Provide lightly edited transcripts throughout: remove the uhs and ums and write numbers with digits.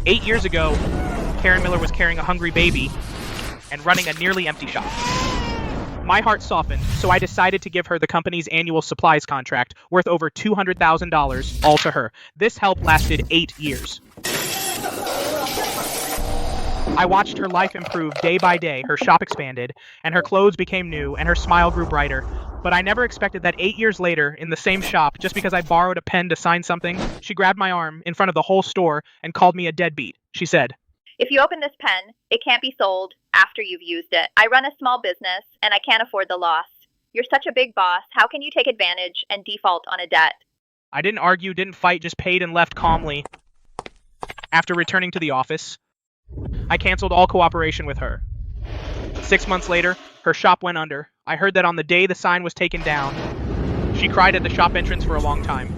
8 years ago, Karen Miller was carrying a hungry baby and running a nearly empty shop. My heart softened, so I decided to give her the company's annual supplies contract worth over $200,000, all to her. This help lasted 8 years. I watched her life improve day by day, her shop expanded, and her clothes became new, and her smile grew brighter. But I never expected that 8 years later, in the same shop, just because I borrowed a pen to sign something, she grabbed my arm in front of the whole store and called me a deadbeat. She said, "If you open this pen, it can't be sold after you've used it. I run a small business, and I can't afford the loss. You're such a big boss. How can you take advantage and default on a debt?" I didn't argue, didn't fight, just paid and left calmly. After returning to the office, I canceled all cooperation with her. 6 months later, her shop went under. I heard that on the day the sign was taken down, she cried at the shop entrance for a long time.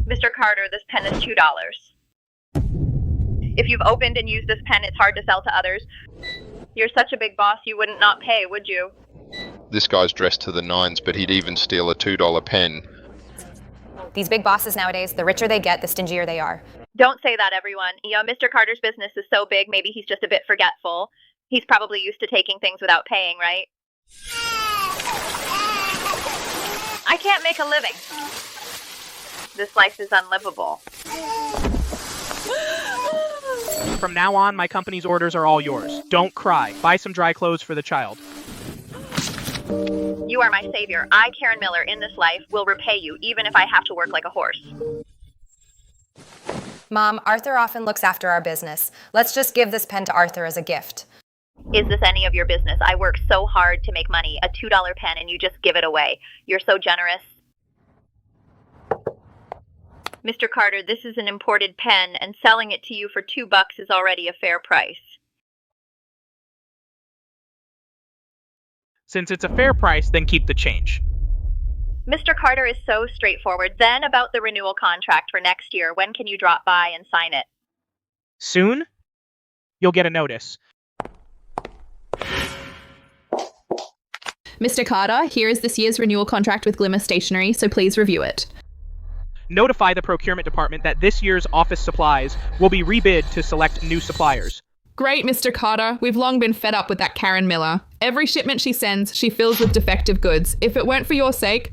"Mr. Carter, this pen is $2. If you've opened and used this pen, it's hard to sell to others. You're such a big boss, you wouldn't not pay, would you?" This guy's dressed to the nines, but he'd even steal a $2 pen. These big bosses nowadays, the richer they get, the stingier they are. Don't say that, everyone. Mr. Carter's business is so big, maybe he's just a bit forgetful. He's probably used to taking things without paying, right? "I can't make a living. This life is unlivable." From now on, my company's orders are all yours. Don't cry. Buy some dry clothes for the child. "You are my savior. I, Karen Miller, in this life, will repay you, even if I have to work like a horse." Mom, Arthur often looks after our business. Let's just give this pen to Arthur as a gift. "Is this any of your business? I work so hard to make money, a $2 pen, and you just give it away. You're so generous." "Mr. Carter, this is an imported pen, and selling it to you for $2 is already a fair price." Since it's a fair price, then keep the change. Mr. Carter is so straightforward. Then about the renewal contract for next year, when can you drop by and sign it? Soon, you'll get a notice. Mr. Carter, here is this year's renewal contract with Glimmer Stationery, so please review it. Notify the procurement department that this year's office supplies will be rebid to select new suppliers. Great, Mr. Carter. We've long been fed up with that Karen Miller. Every shipment she sends, she fills with defective goods. If it weren't for your sake...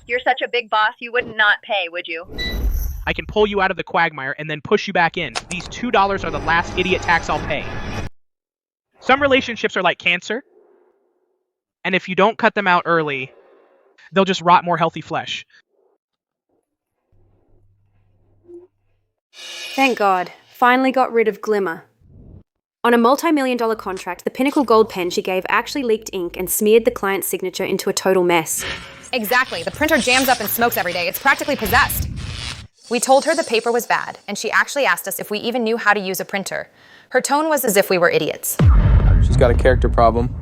You're such a big boss, you would not pay, would you? I can pull you out of the quagmire and then push you back in. These $2 are the last idiot tax I'll pay. Some relationships are like cancer, and if you don't cut them out early, they'll just rot more healthy flesh. Thank God. Finally got rid of Glimmer. On a multi-million-dollar contract, the Pinnacle Gold pen she gave actually leaked ink and smeared the client's signature into a total mess. Exactly. The printer jams up and smokes every day. It's practically possessed. We told her the paper was bad, and she actually asked us if we even knew how to use a printer. Her tone was as if we were idiots. She's got a character problem.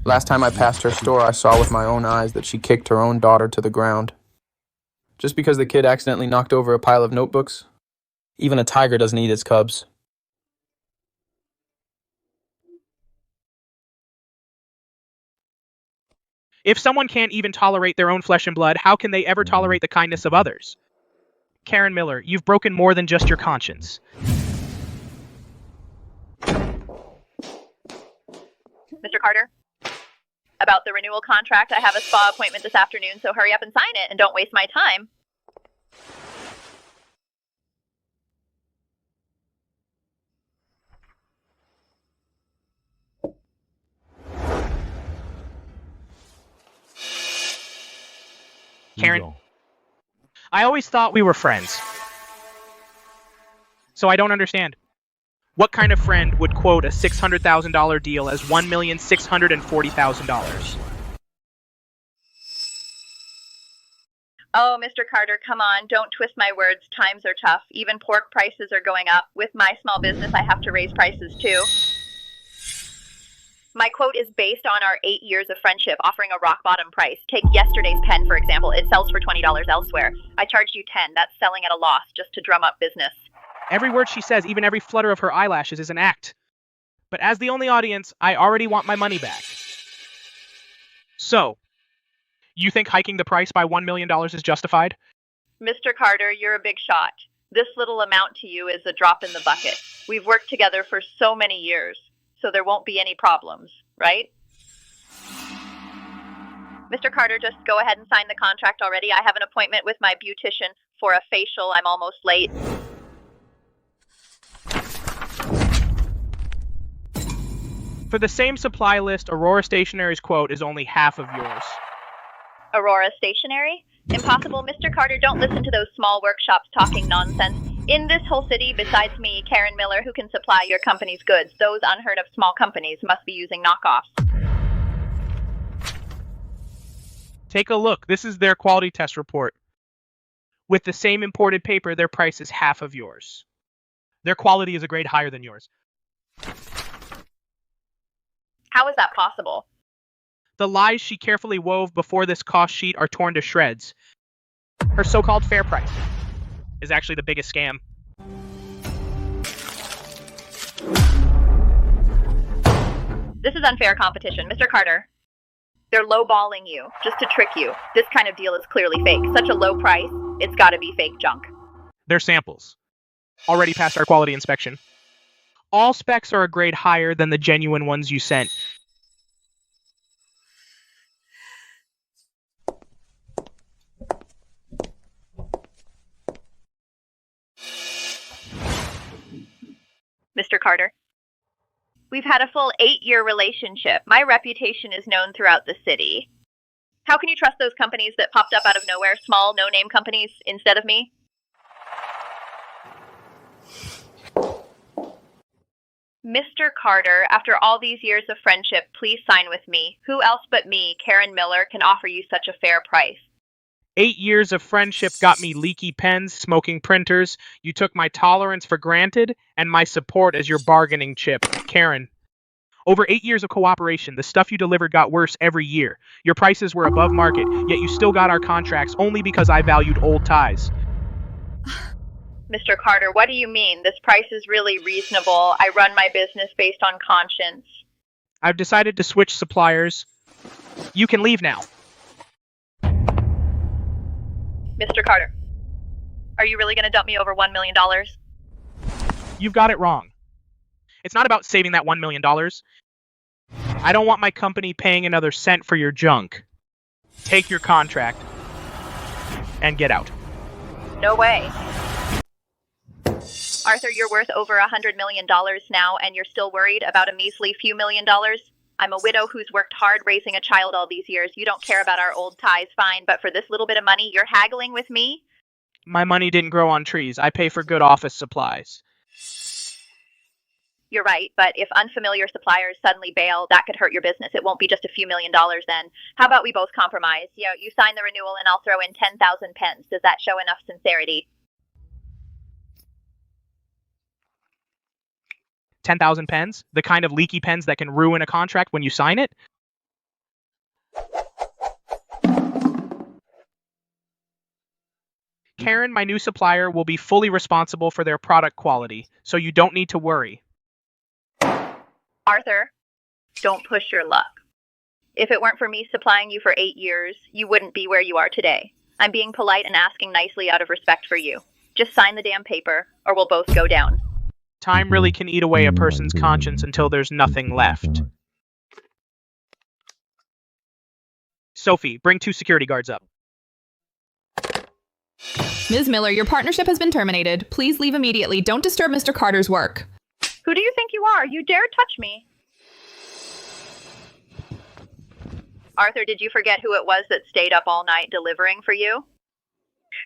Last time I passed her store, I saw with my own eyes that she kicked her own daughter to the ground. Just because the kid accidentally knocked over a pile of notebooks? Even a tiger doesn't eat its cubs. If someone can't even tolerate their own flesh and blood, how can they ever tolerate the kindness of others? Karen Miller, you've broken more than just your conscience. Mr. Carter? About the renewal contract, I have a spa appointment this afternoon, so hurry up and sign it and don't waste my time. Karen, I always thought we were friends. So I don't understand. What kind of friend would quote a $600,000 deal as $1,640,000? Oh, Mr. Carter, come on, don't twist my words. Times are tough. Even pork prices are going up. With my small business, I have to raise prices too. My quote is based on our 8 years of friendship, offering a rock-bottom price. Take yesterday's pen, for example. It sells for $20 elsewhere. I charged you $10. That's selling at a loss just to drum up business. Every word she says, even every flutter of her eyelashes, is an act. But as the only audience, I already want my money back. So, you think hiking the price by $1 million is justified? Mr. Carter, you're a big shot. This little amount to you is a drop in the bucket. We've worked together for so many years, so there won't be any problems, right? Mr. Carter, just go ahead and sign the contract already. I have an appointment with my beautician for a facial. I'm almost late. For the same supply list, Aurora Stationery's quote is only half of yours. Aurora Stationery? Impossible. Mr. Carter, don't listen to those small workshops talking nonsense. In this whole city, besides me, Karen Miller, who can supply your company's goods, those unheard of small companies must be using knockoffs. Take a look. This is their quality test report. With the same imported paper, their price is half of yours. Their quality is a grade higher than yours. How is that possible? The lies she carefully wove before this cost sheet are torn to shreds. Her so-called fair price is actually the biggest scam. This is unfair competition. Mr. Carter, they're lowballing you just to trick you. This kind of deal is clearly fake. Such a low price, it's gotta be fake junk. They're samples. Already passed our quality inspection. All specs are a grade higher than the genuine ones you sent. Mr. Carter, we've had a full 8-year relationship. My reputation is known throughout the city. How can you trust those companies that popped up out of nowhere, small, no-name companies, instead of me? Mr. Carter, after all these years of friendship, please sign with me. Who else but me, Karen Miller, can offer you such a fair price? 8 years of friendship got me leaky pens, smoking printers. You took my tolerance for granted and my support as your bargaining chip. Karen, over 8 years of cooperation, the stuff you delivered got worse every year. Your prices were above market, yet you still got our contracts only because I valued old ties. Mr. Carter, what do you mean? This price is really reasonable. I run my business based on conscience. I've decided to switch suppliers. You can leave now. Mr. Carter, are you really going to dump me over $1 million? You've got it wrong. It's not about saving that $1 million. I don't want my company paying another cent for your junk. Take your contract and get out. No way. Arthur, you're worth over $100 million now, and you're still worried about a measly few $1 million? I'm a widow who's worked hard raising a child all these years. You don't care about our old ties, fine, but for this little bit of money, you're haggling with me? My money didn't grow on trees. I pay for good office supplies. You're right, but if unfamiliar suppliers suddenly bail, that could hurt your business. It won't be just a few $1 million then. How about we both compromise? You sign the renewal and I'll throw in 10,000 pence. Does that show enough sincerity? 10,000 pens? The kind of leaky pens that can ruin a contract when you sign it? Karen, my new supplier, will be fully responsible for their product quality, so you don't need to worry. Arthur, don't push your luck. If it weren't for me supplying you for 8 years, you wouldn't be where you are today. I'm being polite and asking nicely out of respect for you. Just sign the damn paper, or we'll both go down. Time really can eat away a person's conscience until there's nothing left. Sophie, bring 2 security guards up. Ms. Miller, your partnership has been terminated. Please leave immediately. Don't disturb Mr. Carter's work. Who do you think you are? You dare touch me? Arthur, did you forget who it was that stayed up all night delivering for you?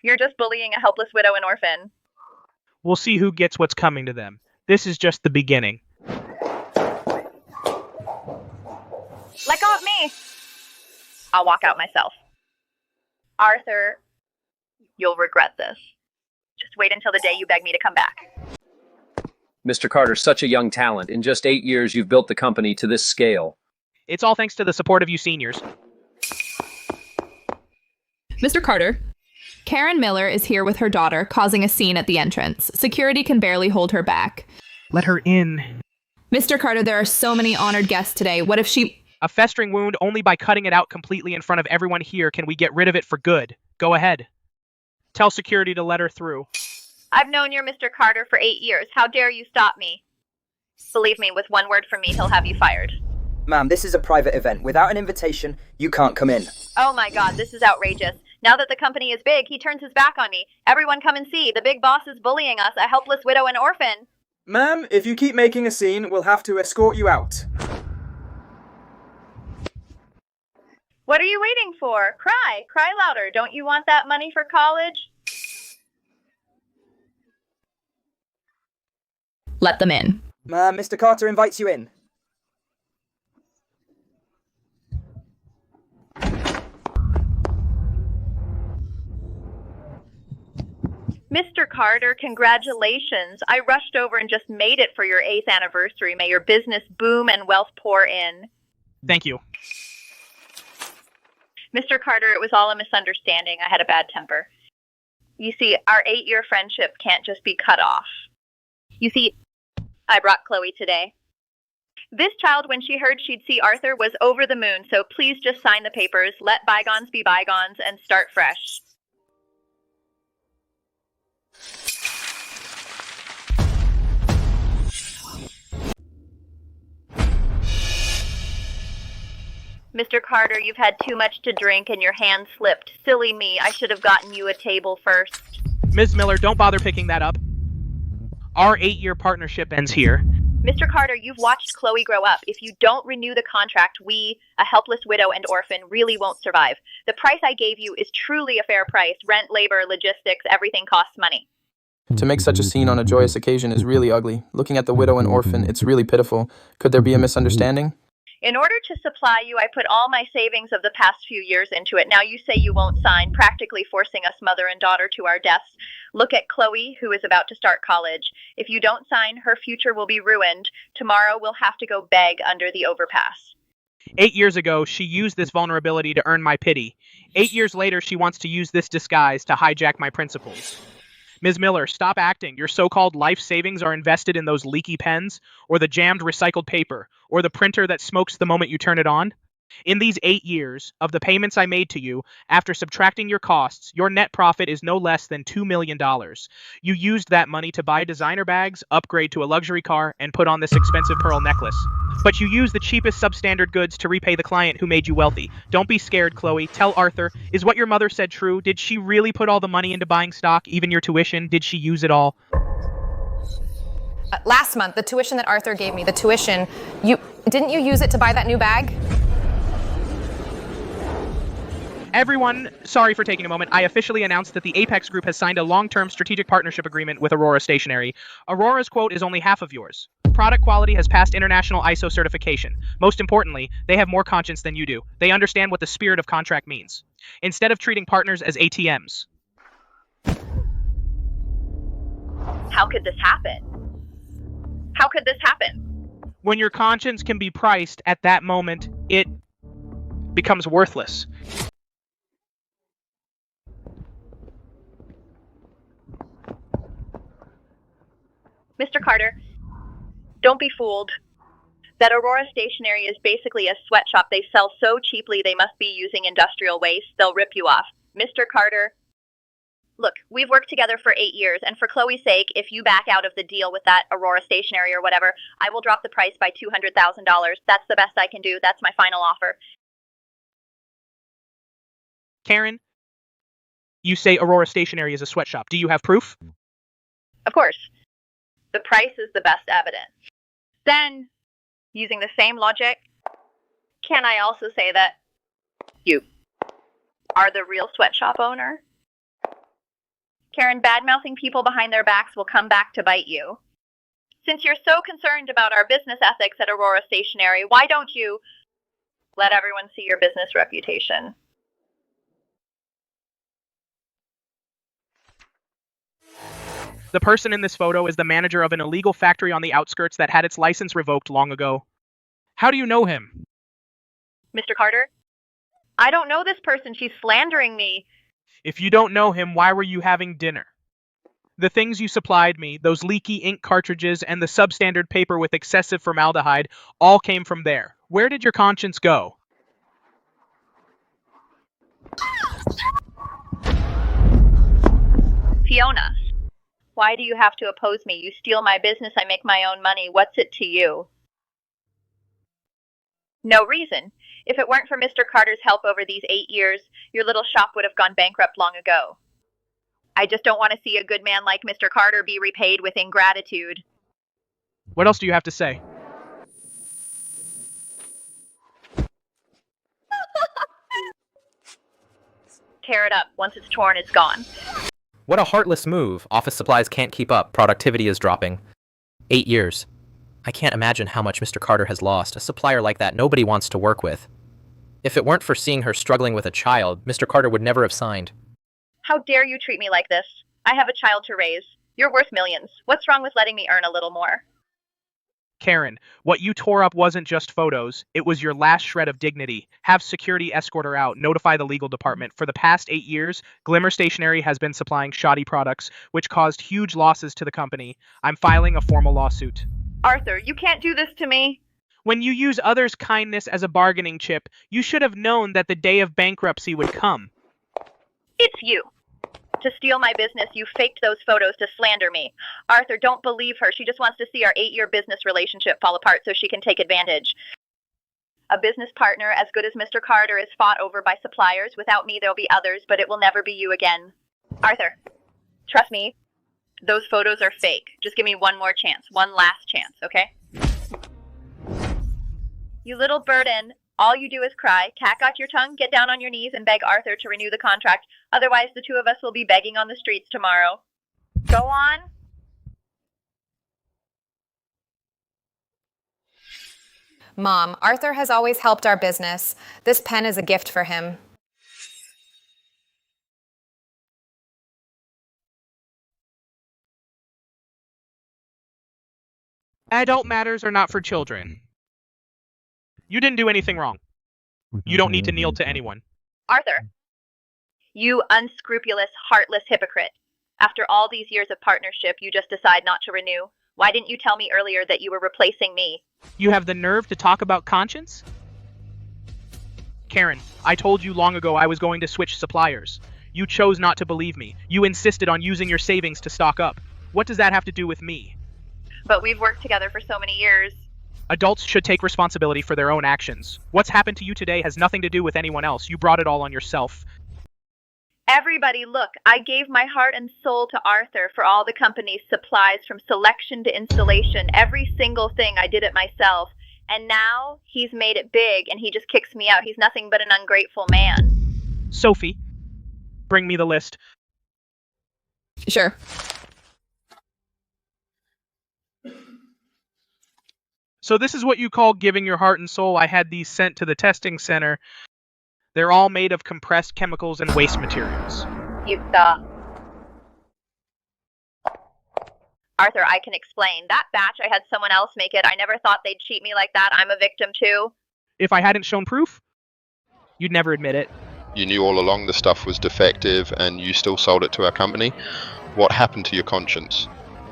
You're just bullying a helpless widow and orphan. We'll see who gets what's coming to them. This is just the beginning. Let go of me! I'll walk out myself. Arthur, you'll regret this. Just wait until the day you beg me to come back. Mr. Carter, such a young talent. In just 8 years, you've built the company to this scale. It's all thanks to the support of you seniors. Mr. Carter, Karen Miller is here with her daughter, causing a scene at the entrance. Security can barely hold her back. Let her in. Mr. Carter, there are so many honored guests today. What if she... A festering wound, only by cutting it out completely in front of everyone here can we get rid of it for good. Go ahead. Tell security to let her through. I've known your Mr. Carter for 8 years. How dare you stop me? Believe me, with one word from me, he'll have you fired. Ma'am, this is a private event. Without an invitation, you can't come in. Oh my god, this is outrageous. Now that the company is big, he turns his back on me. Everyone come and see. The big boss is bullying us, a helpless widow and orphan. Ma'am, if you keep making a scene, we'll have to escort you out. What are you waiting for? Cry. Cry louder. Don't you want that money for college? Let them in. Ma'am, Mr. Carter invites you in. Mr. Carter, congratulations. I rushed over and just made it for your 8th anniversary. May your business boom and wealth pour in. Thank you. Mr. Carter, it was all a misunderstanding. I had a bad temper. You see, our 8-year friendship can't just be cut off. You see, I brought Chloe today. This child, when she heard she'd see Arthur, was over the moon, so please just sign the papers, let bygones be bygones, and start fresh. Mr. Carter, you've had too much to drink and your hand slipped. Silly me, I should have gotten you a table first. Ms. Miller, don't bother picking that up. Our 8-year partnership ends here. Mr. Carter, you've watched Chloe grow up. If you don't renew the contract, we, a helpless widow and orphan, really won't survive. The price I gave you is truly a fair price. Rent, labor, logistics, everything costs money. To make such a scene on a joyous occasion is really ugly. Looking at the widow and orphan, it's really pitiful. Could there be a misunderstanding? In order to supply you, I put all my savings of the past few years into it. Now you say you won't sign, practically forcing us mother and daughter to our deaths. Look at Chloe, who is about to start college. If you don't sign, her future will be ruined. Tomorrow we'll have to go beg under the overpass. 8 years ago, she used this vulnerability to earn my pity. 8 years later, she wants to use this disguise to hijack my principles. Ms. Miller, stop acting. Your so-called life savings are invested in those leaky pens, or the jammed recycled paper, or the printer that smokes the moment you turn it on. In these 8 years of the payments I made to you, after subtracting your costs, your net profit is no less than $2 million. You used that money to buy designer bags, upgrade to a luxury car, and put on this expensive pearl necklace. But you used the cheapest substandard goods to repay the client who made you wealthy. Don't be scared, Chloe. Tell Arthur, is what your mother said true? Did she really put all the money into buying stock, even your tuition? Did she use it all? Last month, the tuition that Arthur gave me, didn't you use it to buy that new bag? Everyone, sorry for taking a moment. I officially announced that the Apex Group has signed a long-term strategic partnership agreement with Aurora Stationery. Aurora's quote is only half of yours. Product quality has passed international ISO certification. Most importantly, they have more conscience than you do. They understand what the spirit of contract means. Instead of treating partners as ATMs. How could this happen? How could this happen? When your conscience can be priced at that moment, it becomes worthless. Mr. Carter, don't be fooled. That Aurora Stationery is basically a sweatshop. They sell so cheaply they must be using industrial waste. They'll rip you off. Mr. Carter, look, we've worked together for 8 years, and for Chloe's sake, if you back out of the deal with that Aurora Stationery or whatever, I will drop the price by $200,000. That's the best I can do. That's my final offer. Karen, you say Aurora Stationery is a sweatshop. Do you have proof? Of course. The price is the best evidence. Then, using the same logic, can I also say that you are the real sweatshop owner? Karen, bad-mouthing people behind their backs will come back to bite you. Since you're so concerned about our business ethics at Aurora Stationery, why don't you let everyone see your business reputation? The person in this photo is the manager of an illegal factory on the outskirts that had its license revoked long ago. How do you know him? Mr. Carter? I don't know this person. She's slandering me. If you don't know him, why were you having dinner? The things you supplied me, those leaky ink cartridges and the substandard paper with excessive formaldehyde, all came from there. Where did your conscience go? Fiona, why do you have to oppose me? You steal my business, I make my own money. What's it to you? No reason. If it weren't for Mr. Carter's help over these 8 years, your little shop would have gone bankrupt long ago. I just don't want to see a good man like Mr. Carter be repaid with ingratitude. What else do you have to say? Tear it up. Once it's torn, it's gone. What a heartless move. Office supplies can't keep up. Productivity is dropping. 8 years. I can't imagine how much Mr. Carter has lost. A supplier like that nobody wants to work with. If it weren't for seeing her struggling with a child, Mr. Carter would never have signed. How dare you treat me like this? I have a child to raise. You're worth millions. What's wrong with letting me earn a little more? Karen, what you tore up wasn't just photos. It was your last shred of dignity. Have security escort her out. Notify the legal department. For the past 8 years, Glimmer Stationery has been supplying shoddy products, which caused huge losses to the company. I'm filing a formal lawsuit. Arthur, you can't do this to me. When you use others' kindness as a bargaining chip, you should have known that the day of bankruptcy would come. It's you. To steal my business, you faked those photos to slander me. Arthur, don't believe her. She just wants to see our 8-year business relationship fall apart so she can take advantage. A business partner as good as Mr. Carter is fought over by suppliers. Without me, there'll be others, but it will never be you again. Arthur, trust me, those photos are fake. Just give me one more chance, one last chance, okay? You little burden. All you do is cry, cack out your tongue, get down on your knees, and beg Arthur to renew the contract. Otherwise, the two of us will be begging on the streets tomorrow. Go on. Mom, Arthur has always helped our business. This pen is a gift for him. Adult matters are not for children. You didn't do anything wrong. You don't need to kneel to anyone. Arthur, you unscrupulous, heartless hypocrite. After all these years of partnership, you just decide not to renew. Why didn't you tell me earlier that you were replacing me? You have the nerve to talk about conscience? Karen, I told you long ago I was going to switch suppliers. You chose not to believe me. You insisted on using your savings to stock up. What does that have to do with me? But we've worked together for so many years. Adults should take responsibility for their own actions. What's happened to you today has nothing to do with anyone else. You brought it all on yourself. Everybody, look, I gave my heart and soul to Arthur for all the company's supplies from selection to installation. Every single thing I did it myself. And now he's made it big and he just kicks me out. He's nothing but an ungrateful man. Sophie, bring me the list. Sure. So this is what you call giving your heart and soul. I had these sent to the testing center. They're all made of compressed chemicals and waste materials. You stop. Arthur, I can explain. That batch, I had someone else make it. I never thought they'd cheat me like that. I'm a victim too. If I hadn't shown proof, you'd never admit it. You knew all along the stuff was defective and you still sold it to our company. What happened to your conscience?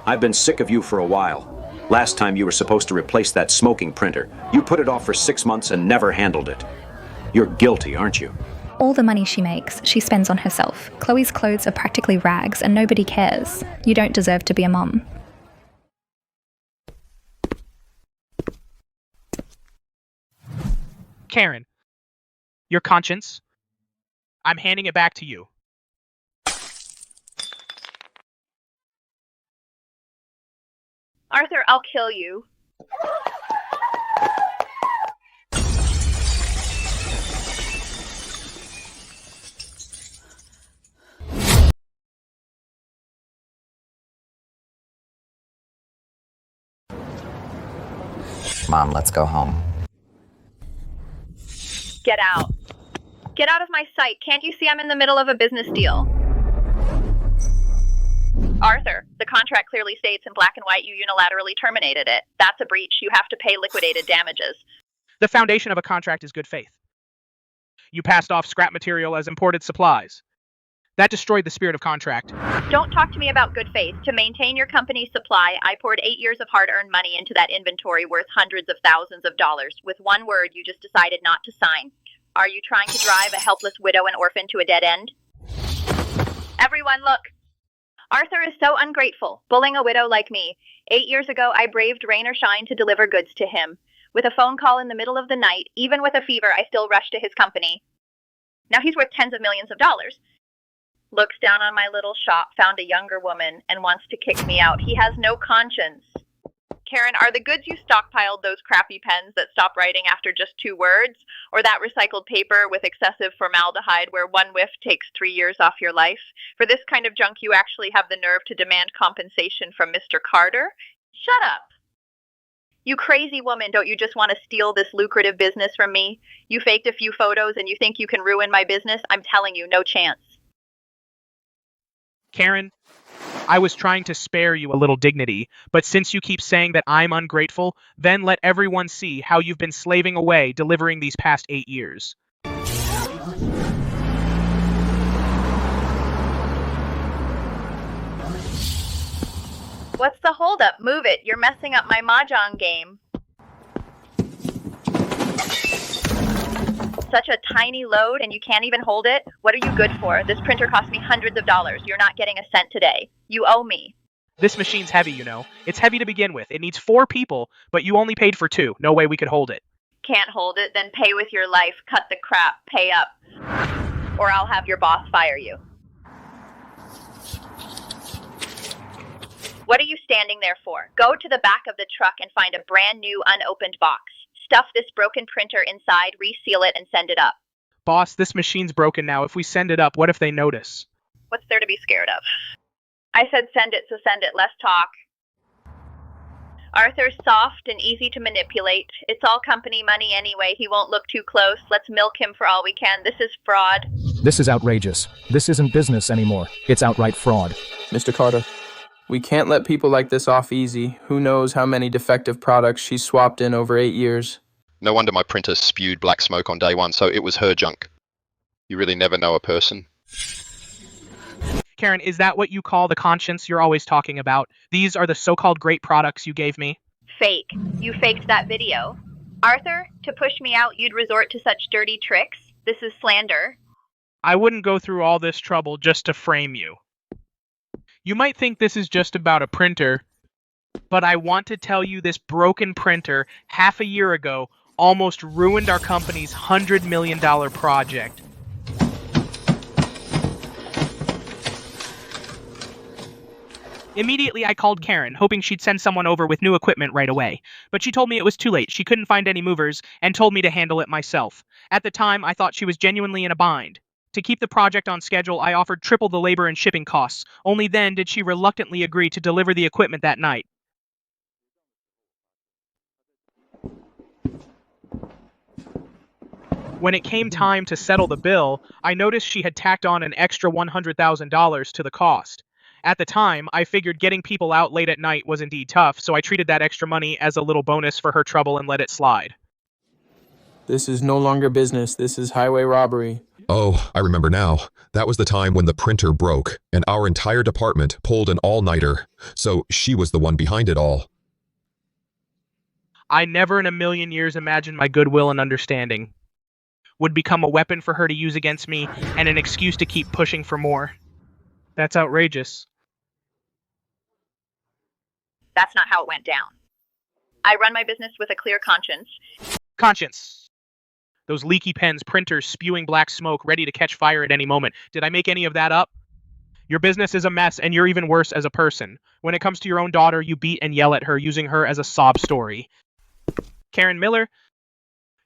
I've been sick of you for a while. Last time you were supposed to replace that smoking printer. You put it off for 6 months and never handled it. You're guilty, aren't you? All the money she makes, she spends on herself. Chloe's clothes are practically rags and nobody cares. You don't deserve to be a mum. Karen, your conscience, I'm handing it back to you. Arthur, I'll kill you. Mom, let's go home. Get out. Get out of my sight. Can't you see I'm in the middle of a business deal? Arthur, the contract clearly states in black and white you unilaterally terminated it. That's a breach. You have to pay liquidated damages. The foundation of a contract is good faith. You passed off scrap material as imported supplies. That destroyed the spirit of contract. Don't talk to me about good faith. To maintain your company's supply, I poured 8 years of hard-earned money into that inventory worth hundreds of thousands of dollars. With one word, you just decided not to sign. Are you trying to drive a helpless widow and orphan to a dead end? Everyone, look. Arthur is so ungrateful, bullying a widow like me. 8 years ago, I braved rain or shine to deliver goods to him. With a phone call in the middle of the night, even with a fever, I still rushed to his company. Now he's worth tens of millions of dollars. Looks down on my little shop, found a younger woman, and wants to kick me out. He has no conscience. Karen, are the goods you stockpiled those crappy pens that stop writing after just 2 words? Or that recycled paper with excessive formaldehyde where one whiff takes 3 years off your life? For this kind of junk, you actually have the nerve to demand compensation from Mr. Carter? Shut up. You crazy woman, don't you just want to steal this lucrative business from me? You faked a few photos and you think you can ruin my business? I'm telling you, no chance. Karen, I was trying to spare you a little dignity, but since you keep saying that I'm ungrateful, then let everyone see how you've been slaving away delivering these past 8 years. What's the holdup? Move it. You're messing up my mahjong game. Such a tiny load and you can't even hold it? What are you good for? This printer cost me hundreds of dollars. You're not getting a cent today. You owe me. This machine's heavy, you know. It's heavy to begin with. It needs 4 people, but you only paid for 2. No way we could hold it. Can't hold it? Then pay with your life. Cut the crap. Pay up. Or I'll have your boss fire you. What are you standing there for? Go to the back of the truck and find a brand new unopened box. Stuff this broken printer inside, reseal it, and send it up. Boss, this machine's broken now. If we send it up, what if they notice? What's there to be scared of? I said send it, so send it. Less talk. Arthur's soft and easy to manipulate. It's all company money anyway. He won't look too close. Let's milk him for all we can. This is fraud. This is outrageous. This isn't business anymore. It's outright fraud. Mr. Carter, we can't let people like this off easy. Who knows how many defective products she's swapped in over 8 years. No wonder my printer spewed black smoke on day 1, so it was her junk. You really never know a person. Karen, is that what you call the conscience you're always talking about? These are the so-called great products you gave me? Fake. You faked that video. Arthur, to push me out, you'd resort to such dirty tricks. This is slander. I wouldn't go through all this trouble just to frame you. You might think this is just about a printer, but I want to tell you this broken printer, half a year ago, almost ruined our company's $100 million project. Immediately, I called Karen, hoping she'd send someone over with new equipment right away. But she told me it was too late. She couldn't find any movers and told me to handle it myself. At the time, I thought she was genuinely in a bind. To keep the project on schedule, I offered triple the labor and shipping costs. Only then did she reluctantly agree to deliver the equipment that night. When it came time to settle the bill, I noticed she had tacked on an extra $100,000 to the cost. At the time, I figured getting people out late at night was indeed tough, so I treated that extra money as a little bonus for her trouble and let it slide. This is no longer business. This is highway robbery. Oh, I remember now. That was the time when the printer broke, and our entire department pulled an all-nighter. So she was the one behind it all. I never in a million years imagined my goodwill and understanding would become a weapon for her to use against me and an excuse to keep pushing for more. That's outrageous. That's not how it went down. I run my business with a clear conscience. Conscience. Those leaky pens, printers spewing black smoke, ready to catch fire at any moment. Did I make any of that up? Your business is a mess, and you're even worse as a person. When it comes to your own daughter, you beat and yell at her, using her as a sob story. Karen Miller,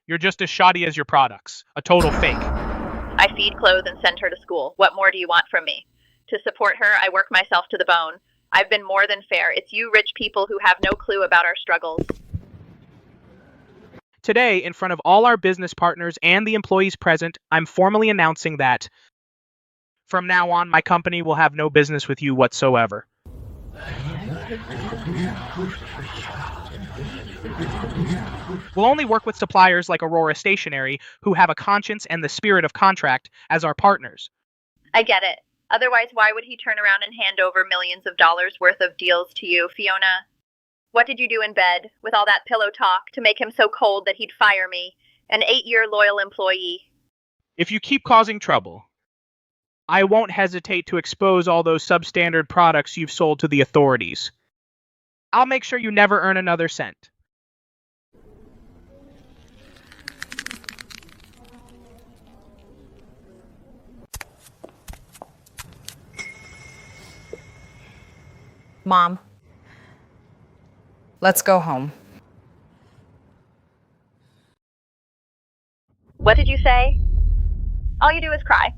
you're just as shoddy as your products. A total fake. I feed, clothe, and send her to school. What more do you want from me? To support her, I work myself to the bone. I've been more than fair. It's you rich people who have no clue about our struggles. Today, in front of all our business partners and the employees present, I'm formally announcing that from now on, my company will have no business with you whatsoever. We'll only work with suppliers like Aurora Stationery, who have a conscience and the spirit of contract as our partners. I get it. Otherwise, why would he turn around and hand over millions of dollars worth of deals to you, Fiona? What did you do in bed with all that pillow talk to make him so cold that he'd fire me, an 8-year loyal employee? If you keep causing trouble, I won't hesitate to expose all those substandard products you've sold to the authorities. I'll make sure you never earn another cent. Mom, let's go home. What did you say? All you do is cry.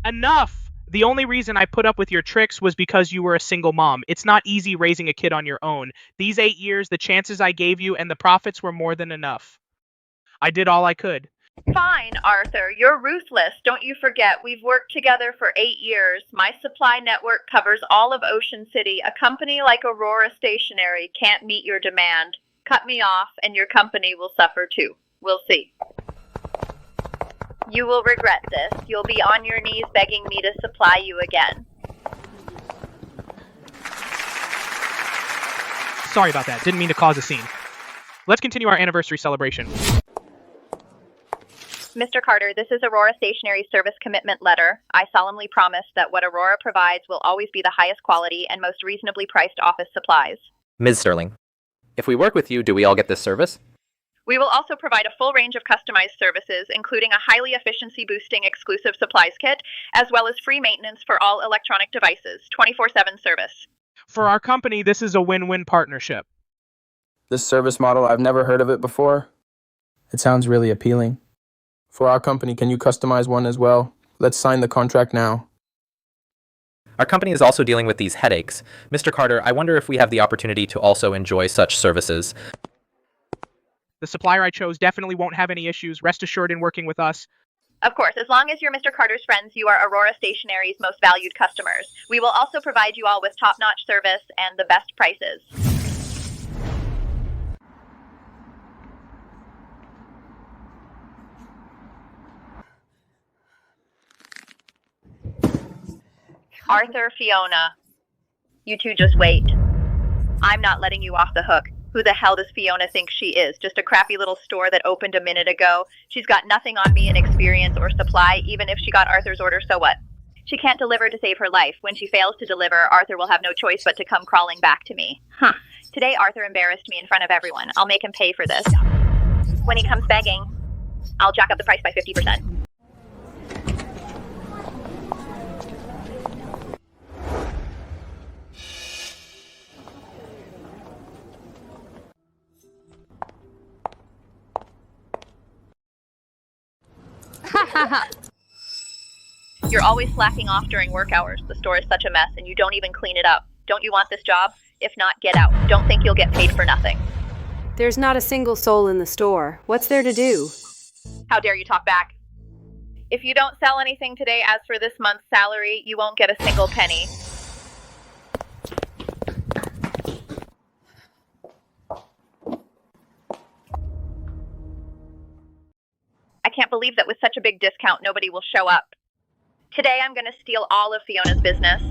Enough! The only reason I put up with your tricks was because you were a single mom. It's not easy raising a kid on your own. These 8 years, the chances I gave you and the profits were more than enough. I did all I could. Fine, Arthur. You're ruthless. Don't you forget, we've worked together for 8 years. My supply network covers all of Ocean City. A company like Aurora Stationery can't meet your demand. Cut me off, and your company will suffer too. We'll see. You will regret this. You'll be on your knees begging me to supply you again. Sorry about that. Didn't mean to cause a scene. Let's continue our anniversary celebration. Mr. Carter, this is Aurora Stationery's service commitment letter. I solemnly promise that what Aurora provides will always be the highest quality and most reasonably priced office supplies. Ms. Sterling, if we work with you, do we all get this service? We will also provide a full range of customized services, including a highly efficiency-boosting exclusive supplies kit, as well as free maintenance for all electronic devices, 24/7 service. For our company, this is a win-win partnership. This service model, I've never heard of it before. It sounds really appealing. For our company, can you customize one as well? Let's sign the contract now. Our company is also dealing with these headaches. Mr. Carter, I wonder if we have the opportunity to also enjoy such services. The supplier I chose definitely won't have any issues. Rest assured in working with us. Of course, as long as you're Mr. Carter's friends, you are Aurora Stationery's most valued customers. We will also provide you all with top-notch service and the best prices. Arthur, Fiona, you two just wait. I'm not letting you off the hook. Who the hell does Fiona think she is? Just a crappy little store that opened a minute ago? She's got nothing on me in experience or supply. Even if she got Arthur's order, so what? She can't deliver to save her life. When she fails to deliver, Arthur will have no choice but to come crawling back to me. Today, Arthur embarrassed me in front of everyone. I'll make him pay for this. When he comes begging, I'll jack up the price by 50%. You're always slacking off during work hours. The store is such a mess and you don't even clean it up. Don't you want this job? If not, get out. Don't think you'll get paid for nothing. There's not a single soul in the store. What's there to do? How dare you talk back? If you don't sell anything today as for this month's salary, you won't get a single penny. I can't believe that with such a big discount, nobody will show up. Today, I'm going to steal all of Fiona's business.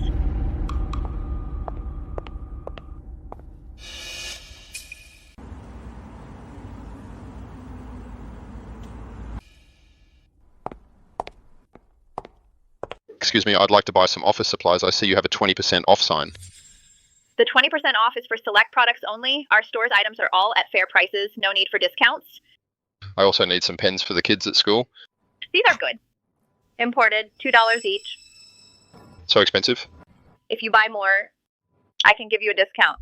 Excuse me, I'd like to buy some office supplies. I see you have a 20% off sign. The 20% off is for select products only. Our store's items are all at fair prices. No need for discounts. I also need some pens for the kids at school. These are good. Imported, $2 each. So expensive? If you buy more, I can give you a discount.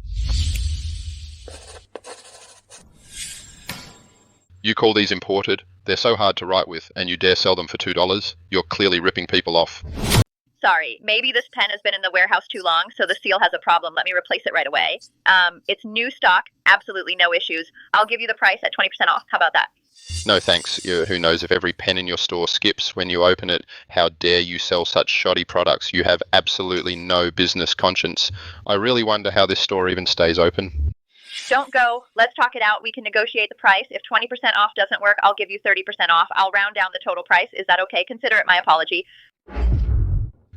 You call these imported? They're so hard to write with, and you dare sell them for $2? You're clearly ripping people off. Sorry, maybe this pen has been in the warehouse too long, so the seal has a problem. Let me replace it right away. It's new stock, absolutely no issues. I'll give you the price at 20% off. How about that? No thanks. Who knows if every pen in your store skips when you open it? How dare you sell such shoddy products? You have absolutely no business conscience. I really wonder how this store even stays open. Don't go. Let's talk it out. We can negotiate the price. If 20% off doesn't work, I'll give you 30% off. I'll round down the total price. Is that okay? Consider it my apology.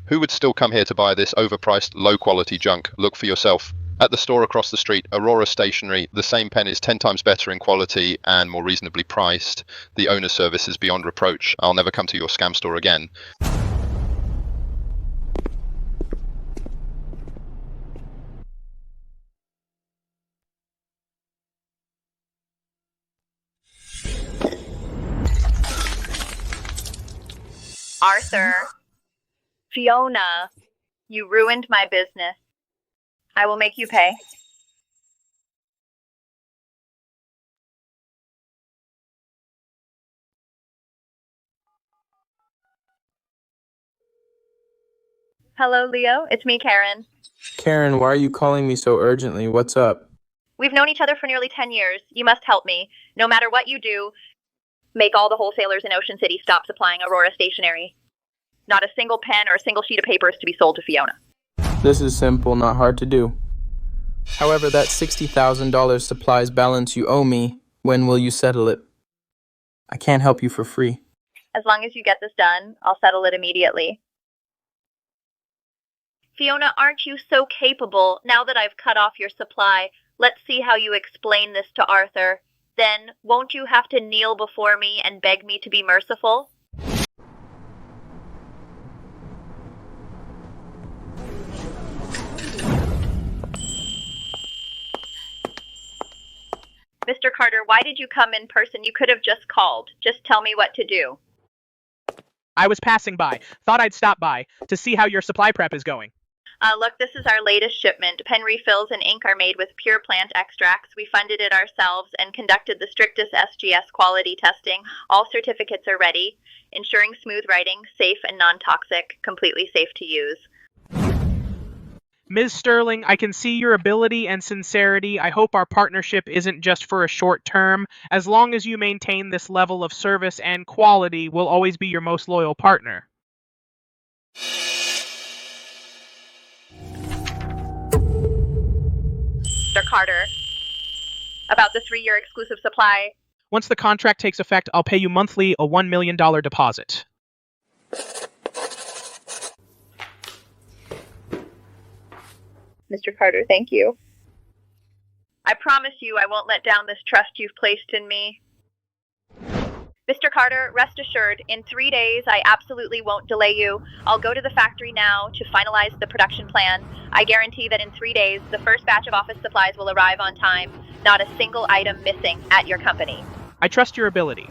Who would still come here to buy this overpriced, low-quality junk? Look for yourself. At the store across the street, Aurora Stationery, the same pen is 10 times better in quality and more reasonably priced. The owner's service is beyond reproach. I'll never come to your scam store again. Arthur, Fiona, you ruined my business. I will make you pay. Hello, Leo. It's me, Karen. Karen, why are you calling me so urgently? What's up? We've known each other for nearly 10 years. You must help me. No matter what you do, make all the wholesalers in Ocean City stop supplying Aurora Stationery. Not a single pen or a single sheet of paper is to be sold to Fiona. This is simple, not hard to do. However, that $60,000 supplies balance you owe me, when will you settle it? I can't help you for free. As long as you get this done, I'll settle it immediately. Fiona, aren't you so capable? Now that I've cut off your supply, let's see how you explain this to Arthur. Then, won't you have to kneel before me and beg me to be merciful? Mr. Carter, why did you come in person? You could have just called. Just tell me what to do. I was passing by. Thought I'd stop by to see how your supply prep is going. Look, this is our latest shipment. Pen refills and ink are made with pure plant extracts. We funded it ourselves and conducted the strictest SGS quality testing. All certificates are ready, ensuring smooth writing, safe and non-toxic, completely safe to use. Ms. Sterling, I can see your ability and sincerity. I hope our partnership isn't just for a short term. As long as you maintain this level of service and quality, we'll always be your most loyal partner. Mr. Carter, about the 3-year exclusive supply. Once the contract takes effect, I'll pay you monthly a $1 million deposit. Mr. Carter, thank you. I promise you I won't let down this trust you've placed in me. Mr. Carter, rest assured, in 3 days, I absolutely won't delay you. I'll go to the factory now to finalize the production plan. I guarantee that in 3 days, the first batch of office supplies will arrive on time. Not a single item missing at your company. I trust your ability.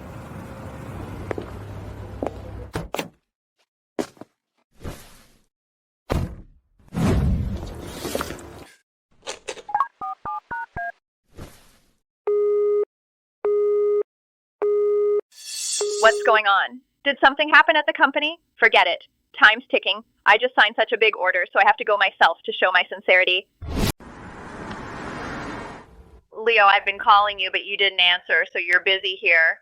What's going on? Did something happen at the company? Forget it. Time's ticking. I just signed such a big order, so I have to go myself to show my sincerity. Leo, I've been calling you, but you didn't answer, so you're busy here.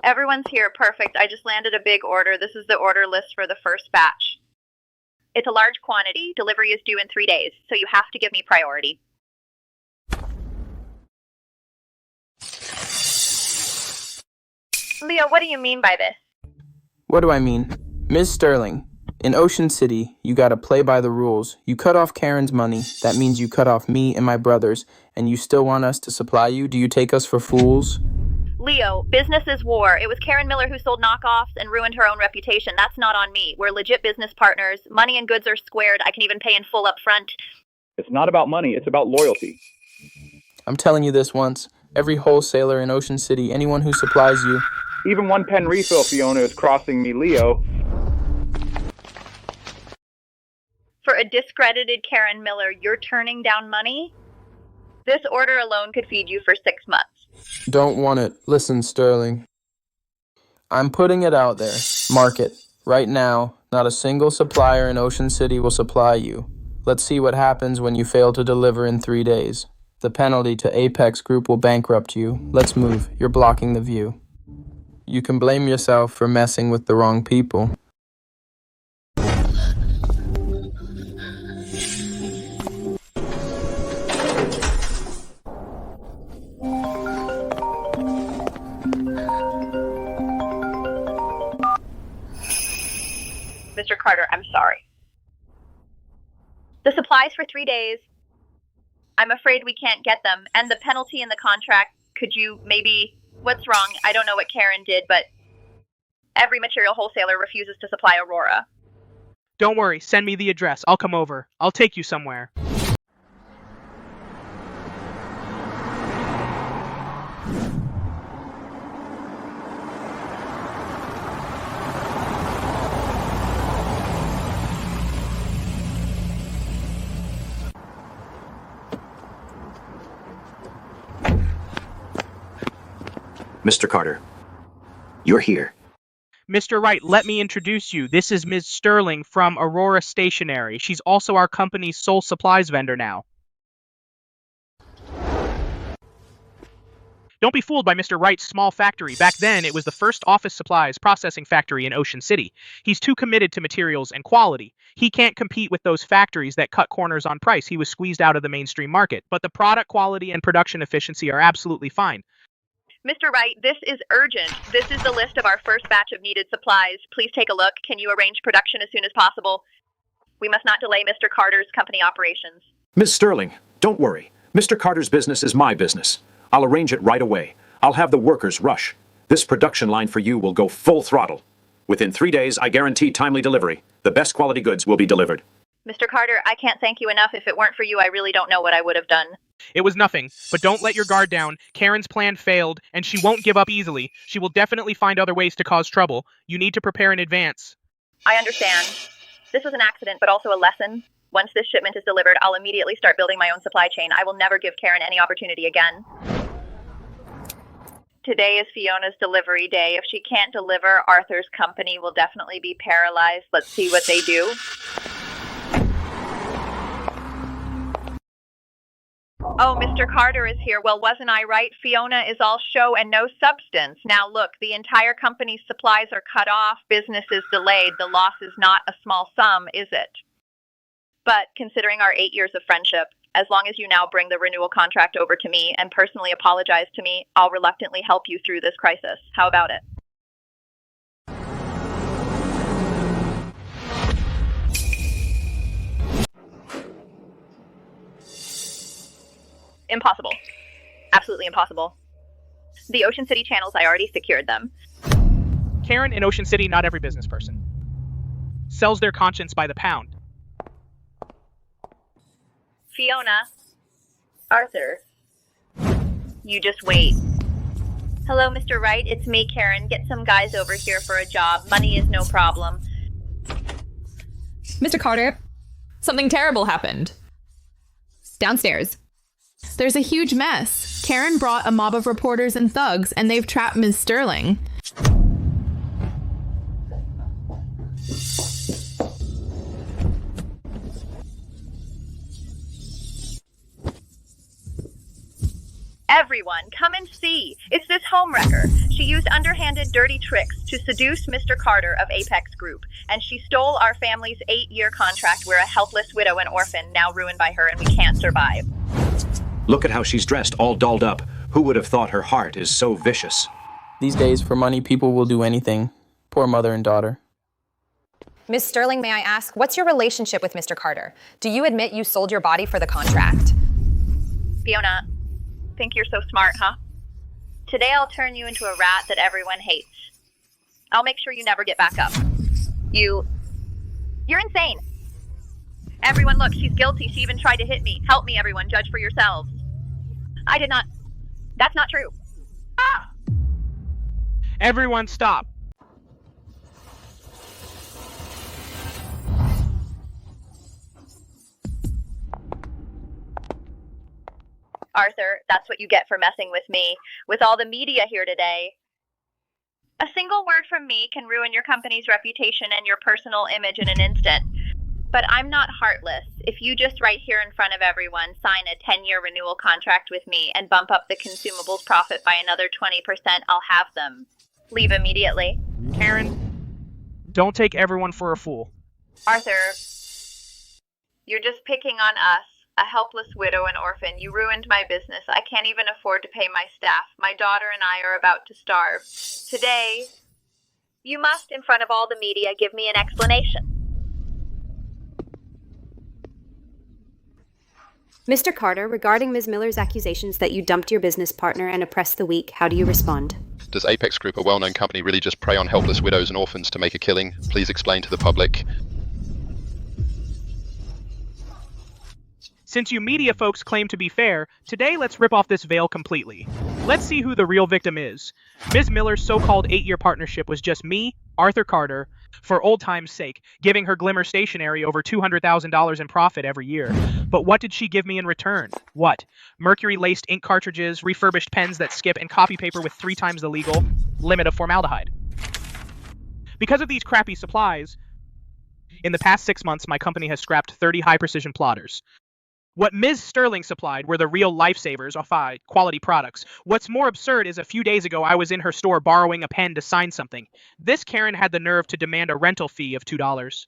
Everyone's here, perfect. I just landed a big order. This is the order list for the first batch. It's a large quantity. Delivery is due in 3 days, so you have to give me priority. Leo, what do you mean by this? What do I mean? Ms. Sterling, in Ocean City, you gotta play by the rules. You cut off Karen's money, that means you cut off me and my brothers, and you still want us to supply you? Do you take us for fools? Leo, business is war. It was Karen Miller who sold knockoffs and ruined her own reputation. That's not on me. We're legit business partners. Money and goods are squared. I can even pay in full up front. It's not about money, it's about loyalty. I'm telling you this once. Every wholesaler in Ocean City, anyone who supplies you... Even one pen refill, Fiona, is crossing me, Leo. For a discredited Karen Miller, you're turning down money? This order alone could feed you for 6 months. Don't want it. Listen, Sterling. I'm putting it out there. Mark it. Right now, not a single supplier in Ocean City will supply you. Let's see what happens when you fail to deliver in 3 days. The penalty to Apex Group will bankrupt you. Let's move. You're blocking the view. You can blame yourself for messing with the wrong people. Mr. Carter, I'm sorry. Supplies for 3 days. I'm afraid we can't get them. And the penalty in the contract, could you maybe... What's wrong? I don't know what Karen did, but every material wholesaler refuses to supply Aurora. Don't worry, send me the address. I'll come over. I'll take you somewhere. Mr. Carter, you're here. Mr. Wright, let me introduce you. This is Ms. Sterling from Aurora Stationery. She's also our company's sole supplies vendor now. Don't be fooled by Mr. Wright's small factory. Back then, it was the first office supplies processing factory in Ocean City. He's too committed to materials and quality. He can't compete with those factories that cut corners on price. He was squeezed out of the mainstream market. But the product quality and production efficiency are absolutely fine. Mr. Wright, this is urgent. This is the list of our first batch of needed supplies. Please take a look. Can you arrange production as soon as possible? We must not delay Mr. Carter's company operations. Ms. Sterling, don't worry. Mr. Carter's business is my business. I'll arrange it right away. I'll have the workers rush. This production line for you will go full throttle. Within 3 days, I guarantee timely delivery. The best quality goods will be delivered. Mr. Carter, I can't thank you enough. If it weren't for you, I really don't know what I would have done. It was nothing, but don't let your guard down. Karen's plan failed, and she won't give up easily. She will definitely find other ways to cause trouble. You need to prepare in advance. I understand. This was an accident, but also a lesson. Once this shipment is delivered, I'll immediately start building my own supply chain. I will never give Karen any opportunity again. Today is Fiona's delivery day. If she can't deliver, Arthur's company will definitely be paralyzed. Let's see what they do. Oh, Mr. Carter is here. Well, wasn't I right? Fiona is all show and no substance. Now look, the entire company's supplies are cut off. Business is delayed. The loss is not a small sum, is it? But considering our 8 years of friendship, as long as you now bring the renewal contract over to me and personally apologize to me, I'll reluctantly help you through this crisis. How about it? Impossible. Absolutely impossible. The Ocean City channels, I already secured them. Karen in Ocean City, not every business person, sells their conscience by the pound. Fiona. Arthur. You just wait. Hello, Mr. Wright. It's me, Karen. Get some guys over here for a job. Money is no problem. Mr. Carter, something terrible happened. Downstairs. There's a huge mess. Karen brought a mob of reporters and thugs, and they've trapped Ms. Sterling. Everyone, come and see. It's this homewrecker. She used underhanded, dirty tricks to seduce Mr. Carter of Apex Group, and she stole our family's 8-year contract. We're a helpless widow and orphan, now ruined by her, and we can't survive. Look at how she's dressed, all dolled up. Who would have thought her heart is so vicious? These days, for money, people will do anything. Poor mother and daughter. Ms. Sterling, may I ask, what's your relationship with Mr. Carter? Do you admit you sold your body for the contract? Fiona, think you're so smart, huh? Today I'll turn you into a rat that everyone hates. I'll make sure you never get back up. You're insane. Everyone, look, she's guilty. She even tried to hit me. Help me, everyone. Judge for yourselves. I did not. That's not true. Ah! Everyone stop. Arthur, that's what you get for messing with me. With all the media here today. A single word from me can ruin your company's reputation and your personal image in an instant. But I'm not heartless. If you just right here in front of everyone sign a 10-year renewal contract with me and bump up the consumables profit by another 20%, I'll have them. Leave immediately. Karen, don't take everyone for a fool. Arthur, you're just picking on us, a helpless widow and orphan. You ruined my business. I can't even afford to pay my staff. My daughter and I are about to starve. Today, you must, in front of all the media, give me an explanation. Mr. Carter, regarding Ms. Miller's accusations that you dumped your business partner and oppressed the weak, how do you respond? Does Apex Group, a well-known company, really just prey on helpless widows and orphans to make a killing? Please explain to the public. Since you media folks claim to be fair, today let's rip off this veil completely. Let's see who the real victim is. Ms. Miller's so-called 8-year partnership was just me, Arthur Carter, for old time's sake, giving her Glimmer Stationery over $200,000 in profit every year. But what did she give me in return? What? Mercury-laced ink cartridges, refurbished pens that skip, and copy paper with 3 times the legal limit of formaldehyde. Because of these crappy supplies, in the past 6 months, my company has scrapped 30 high-precision plotters. What Ms. Sterling supplied were the real lifesavers of quality products. What's more absurd is a few days ago I was in her store borrowing a pen to sign something. This Karen had the nerve to demand a rental fee of $2.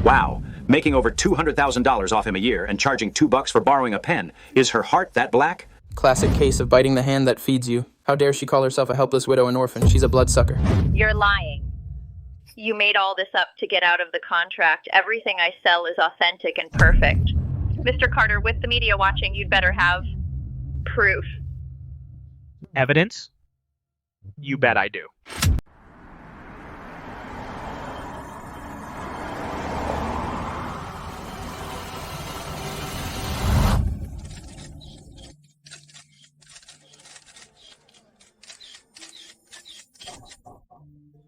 Wow, making over $200,000 off him a year and charging $2 for borrowing a pen. Is her heart that black? Classic case of biting the hand that feeds you. How dare she call herself a helpless widow and orphan? She's a bloodsucker. You're lying. You made all this up to get out of the contract. Everything I sell is authentic and perfect. Mr. Carter, with the media watching, you'd better have proof. Evidence? You bet I do.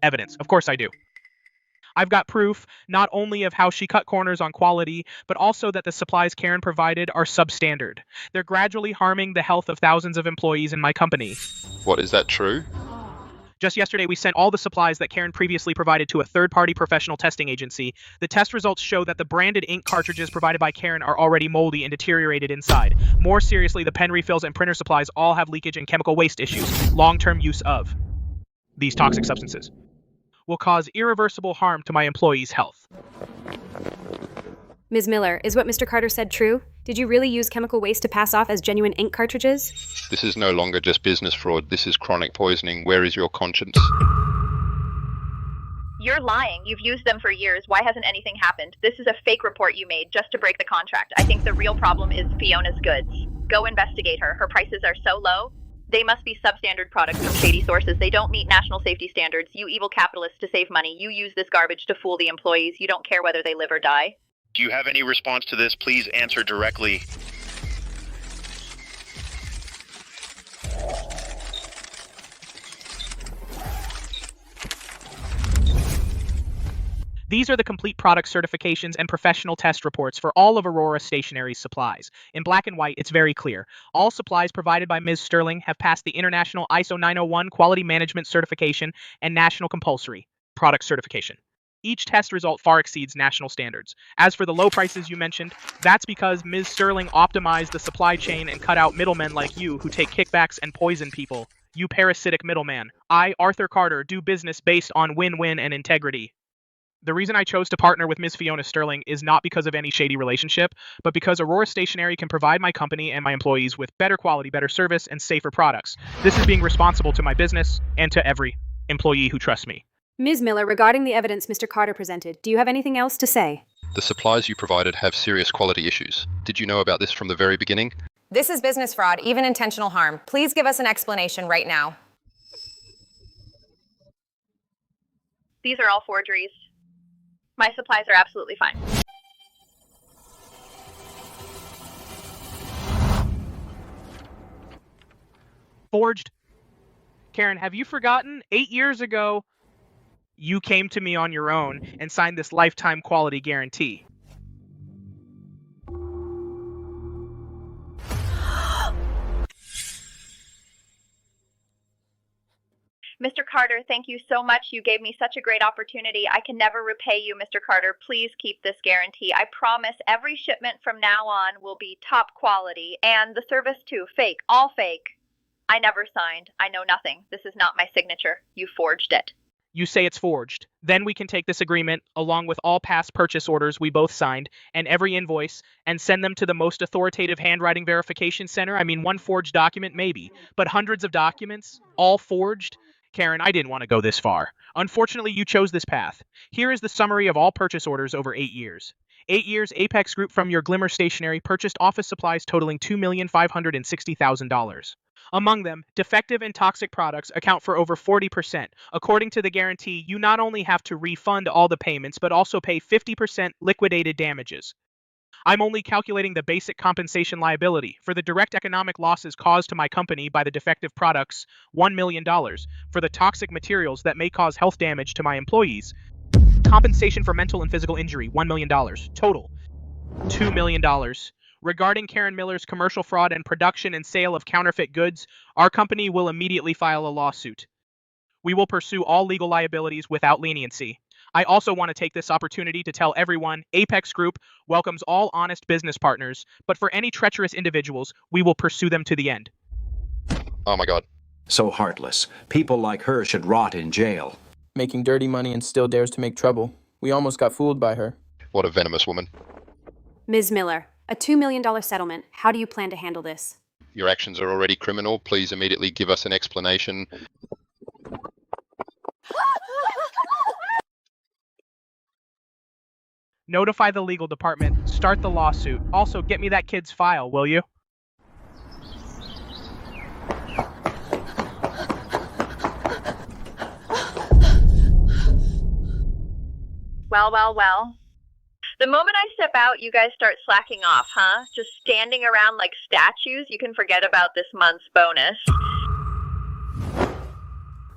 Evidence. Of course I do. I've got proof not only of how she cut corners on quality, but also that the supplies Karen provided are substandard. They're gradually harming the health of thousands of employees in my company. What, is that true? Just yesterday, we sent all the supplies that Karen previously provided to a third-party professional testing agency. The test results show that the branded ink cartridges provided by Karen are already moldy and deteriorated inside. More seriously, the pen refills and printer supplies all have leakage and chemical waste issues. Long-term use of these toxic substances will cause irreversible harm to my employees' health. Ms. Miller, is what Mr. Carter said true? Did you really use chemical waste to pass off as genuine ink cartridges? This is no longer just business fraud. This is chronic poisoning. Where is your conscience? You're lying. You've used them for years. Why hasn't anything happened? This is a fake report you made just to break the contract. I think the real problem is Fiona's goods. Go investigate her. Her prices are so low. They must be substandard products from shady sources. They don't meet national safety standards. You evil capitalists, to save money, you use this garbage to fool the employees. You don't care whether they live or die. Do you have any response to this? Please answer directly. These are the complete product certifications and professional test reports for all of Aurora Stationery's supplies. In black and white, it's very clear. All supplies provided by Ms. Sterling have passed the International ISO 901 Quality Management Certification and National Compulsory Product Certification. Each test result far exceeds national standards. As for the low prices you mentioned, that's because Ms. Sterling optimized the supply chain and cut out middlemen like you who take kickbacks and poison people. You parasitic middleman. I, Arthur Carter, do business based on win-win and integrity. The reason I chose to partner with Ms. Fiona Sterling is not because of any shady relationship, but because Aurora Stationery can provide my company and my employees with better quality, better service, and safer products. This is being responsible to my business and to every employee who trusts me. Ms. Miller, regarding the evidence Mr. Carter presented, do you have anything else to say? The supplies you provided have serious quality issues. Did you know about this from the very beginning? This is business fraud, even intentional harm. Please give us an explanation right now. These are all forgeries. My supplies are absolutely fine. Forged? Karen, have you forgotten? 8 years ago, you came to me on your own and signed this lifetime quality guarantee. Mr. Carter, thank you so much. You gave me such a great opportunity. I can never repay you, Mr. Carter. Please keep this guarantee. I promise every shipment from now on will be top quality, and the service too. Fake. All fake. I never signed. I know nothing. This is not my signature. You forged it. You say it's forged. Then we can take this agreement, along with all past purchase orders we both signed, and every invoice, and send them to the most authoritative handwriting verification center. I mean, one forged document, maybe. But hundreds of documents, all forged? Karen, I didn't want to go this far. Unfortunately, you chose this path. Here is the summary of all purchase orders over 8 years. 8 years, Apex Group from your Glimmer Stationery purchased office supplies totaling $2,560,000. Among them, defective and toxic products account for over 40%. According to the guarantee, you not only have to refund all the payments, but also pay 50% liquidated damages. I'm only calculating the basic compensation liability. For the direct economic losses caused to my company by the defective products, $1 million. For the toxic materials that may cause health damage to my employees, compensation for mental and physical injury, $1 million. Total, $2 million. Regarding Karen Miller's commercial fraud and production and sale of counterfeit goods, our company will immediately file a lawsuit. We will pursue all legal liabilities without leniency. I also want to take this opportunity to tell everyone Apex Group welcomes all honest business partners, but for any treacherous individuals, we will pursue them to the end. Oh my god. So heartless. People like her should rot in jail. Making dirty money and still dares to make trouble. We almost got fooled by her. What a venomous woman. Ms. Miller, a $2 million settlement. How do you plan to handle this? Your actions are already criminal. Please immediately give us an explanation. Notify the legal department. Start the lawsuit. Also, get me that kid's file, will you? Well. The moment I step out, you guys start slacking off, huh? Just standing around like statues? You can forget about this month's bonus.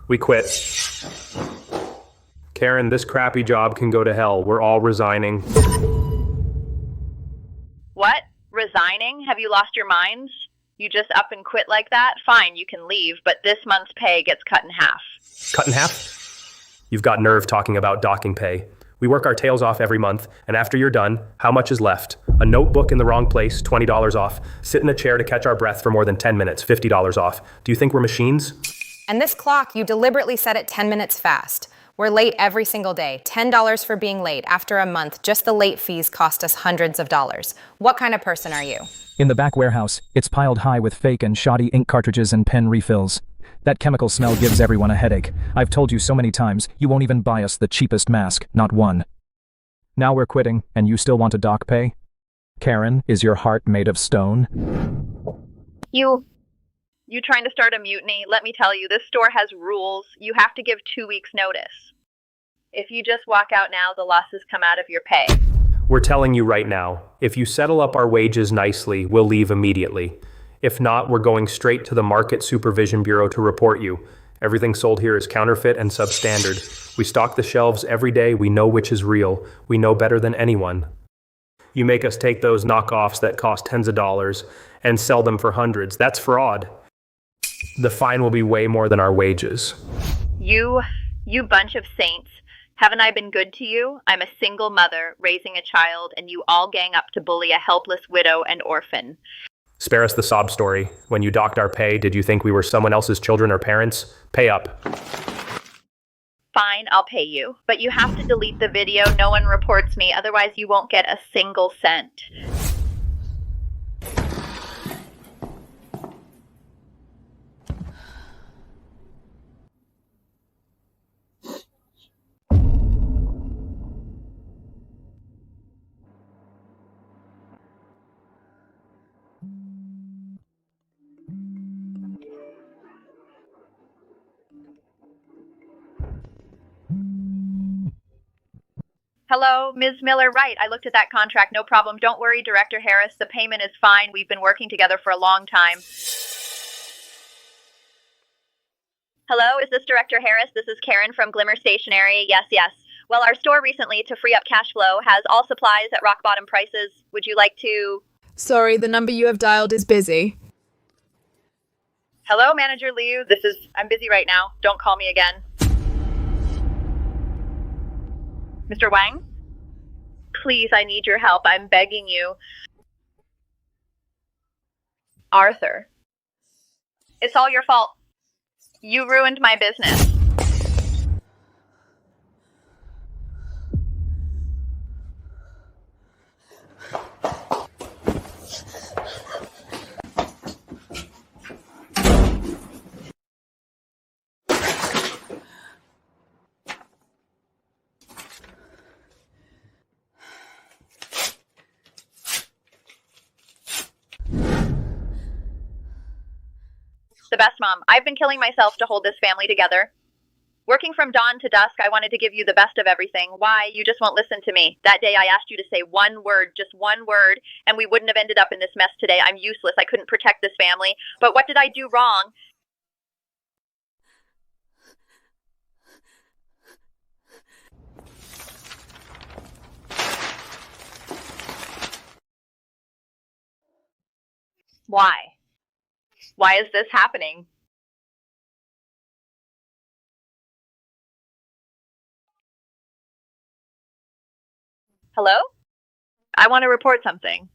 We quit. Karen, this crappy job can go to hell. We're all resigning. What? Resigning? Have you lost your minds? You just up and quit like that? Fine, you can leave, but this month's pay gets cut in half. Cut in half? You've got nerve talking about docking pay. We work our tails off every month, and after you're done, how much is left? A notebook in the wrong place, $20 off. Sit in a chair to catch our breath for more than 10 minutes, $50 off. Do you think we're machines? And this clock, you deliberately set it 10 minutes fast. We're late every single day. $10 for being late. After a month, just the late fees cost us hundreds of dollars. What kind of person are you? In the back warehouse, it's piled high with fake and shoddy ink cartridges and pen refills. That chemical smell gives everyone a headache. I've told you so many times, you won't even buy us the cheapest mask, not one. Now we're quitting, and you still want to dock pay? Karen, is your heart made of stone? You trying to start a mutiny? Let me tell you, this store has rules. You have to give 2 weeks notice. If you just walk out now, the losses come out of your pay. We're telling you right now, if you settle up our wages nicely, we'll leave immediately. If not, we're going straight to the Market Supervision Bureau to report you. Everything sold here is counterfeit and substandard. We stock the shelves every day. We know which is real. We know better than anyone. You make us take those knockoffs that cost tens of dollars and sell them for hundreds. That's fraud. The fine will be way more than our wages. You bunch of saints. Haven't I been good to you? I'm a single mother raising a child, and you all gang up to bully a helpless widow and orphan. Spare us the sob story. When you docked our pay, did you think we were someone else's children or parents? Pay up. Fine, I'll pay you. But you have to delete the video. No one reports me. Otherwise, you won't get a single cent. Hello, Ms. Miller, right. I looked at that contract. No problem. Don't worry, Director Harris. The payment is fine. We've been working together for a long time. Hello, is this Director Harris? This is Karen from Glimmer Stationery. Yes. Well, our store recently, to free up cash flow, has all supplies at rock bottom prices. Would you like to... Sorry, the number you have dialed is busy. Hello, Manager Liu. I'm busy right now. Don't call me again. Mr. Wang? Please, I need your help. I'm begging you. Arthur. It's all your fault. You ruined my business. The best mom. I've been killing myself to hold this family together. Working from dawn to dusk, I wanted to give you the best of everything. Why? You just won't listen to me. That day I asked you to say one word, just one word, and we wouldn't have ended up in this mess today. I'm useless. I couldn't protect this family. But what did I do wrong? Why? Why is this happening? Hello? I want to report something.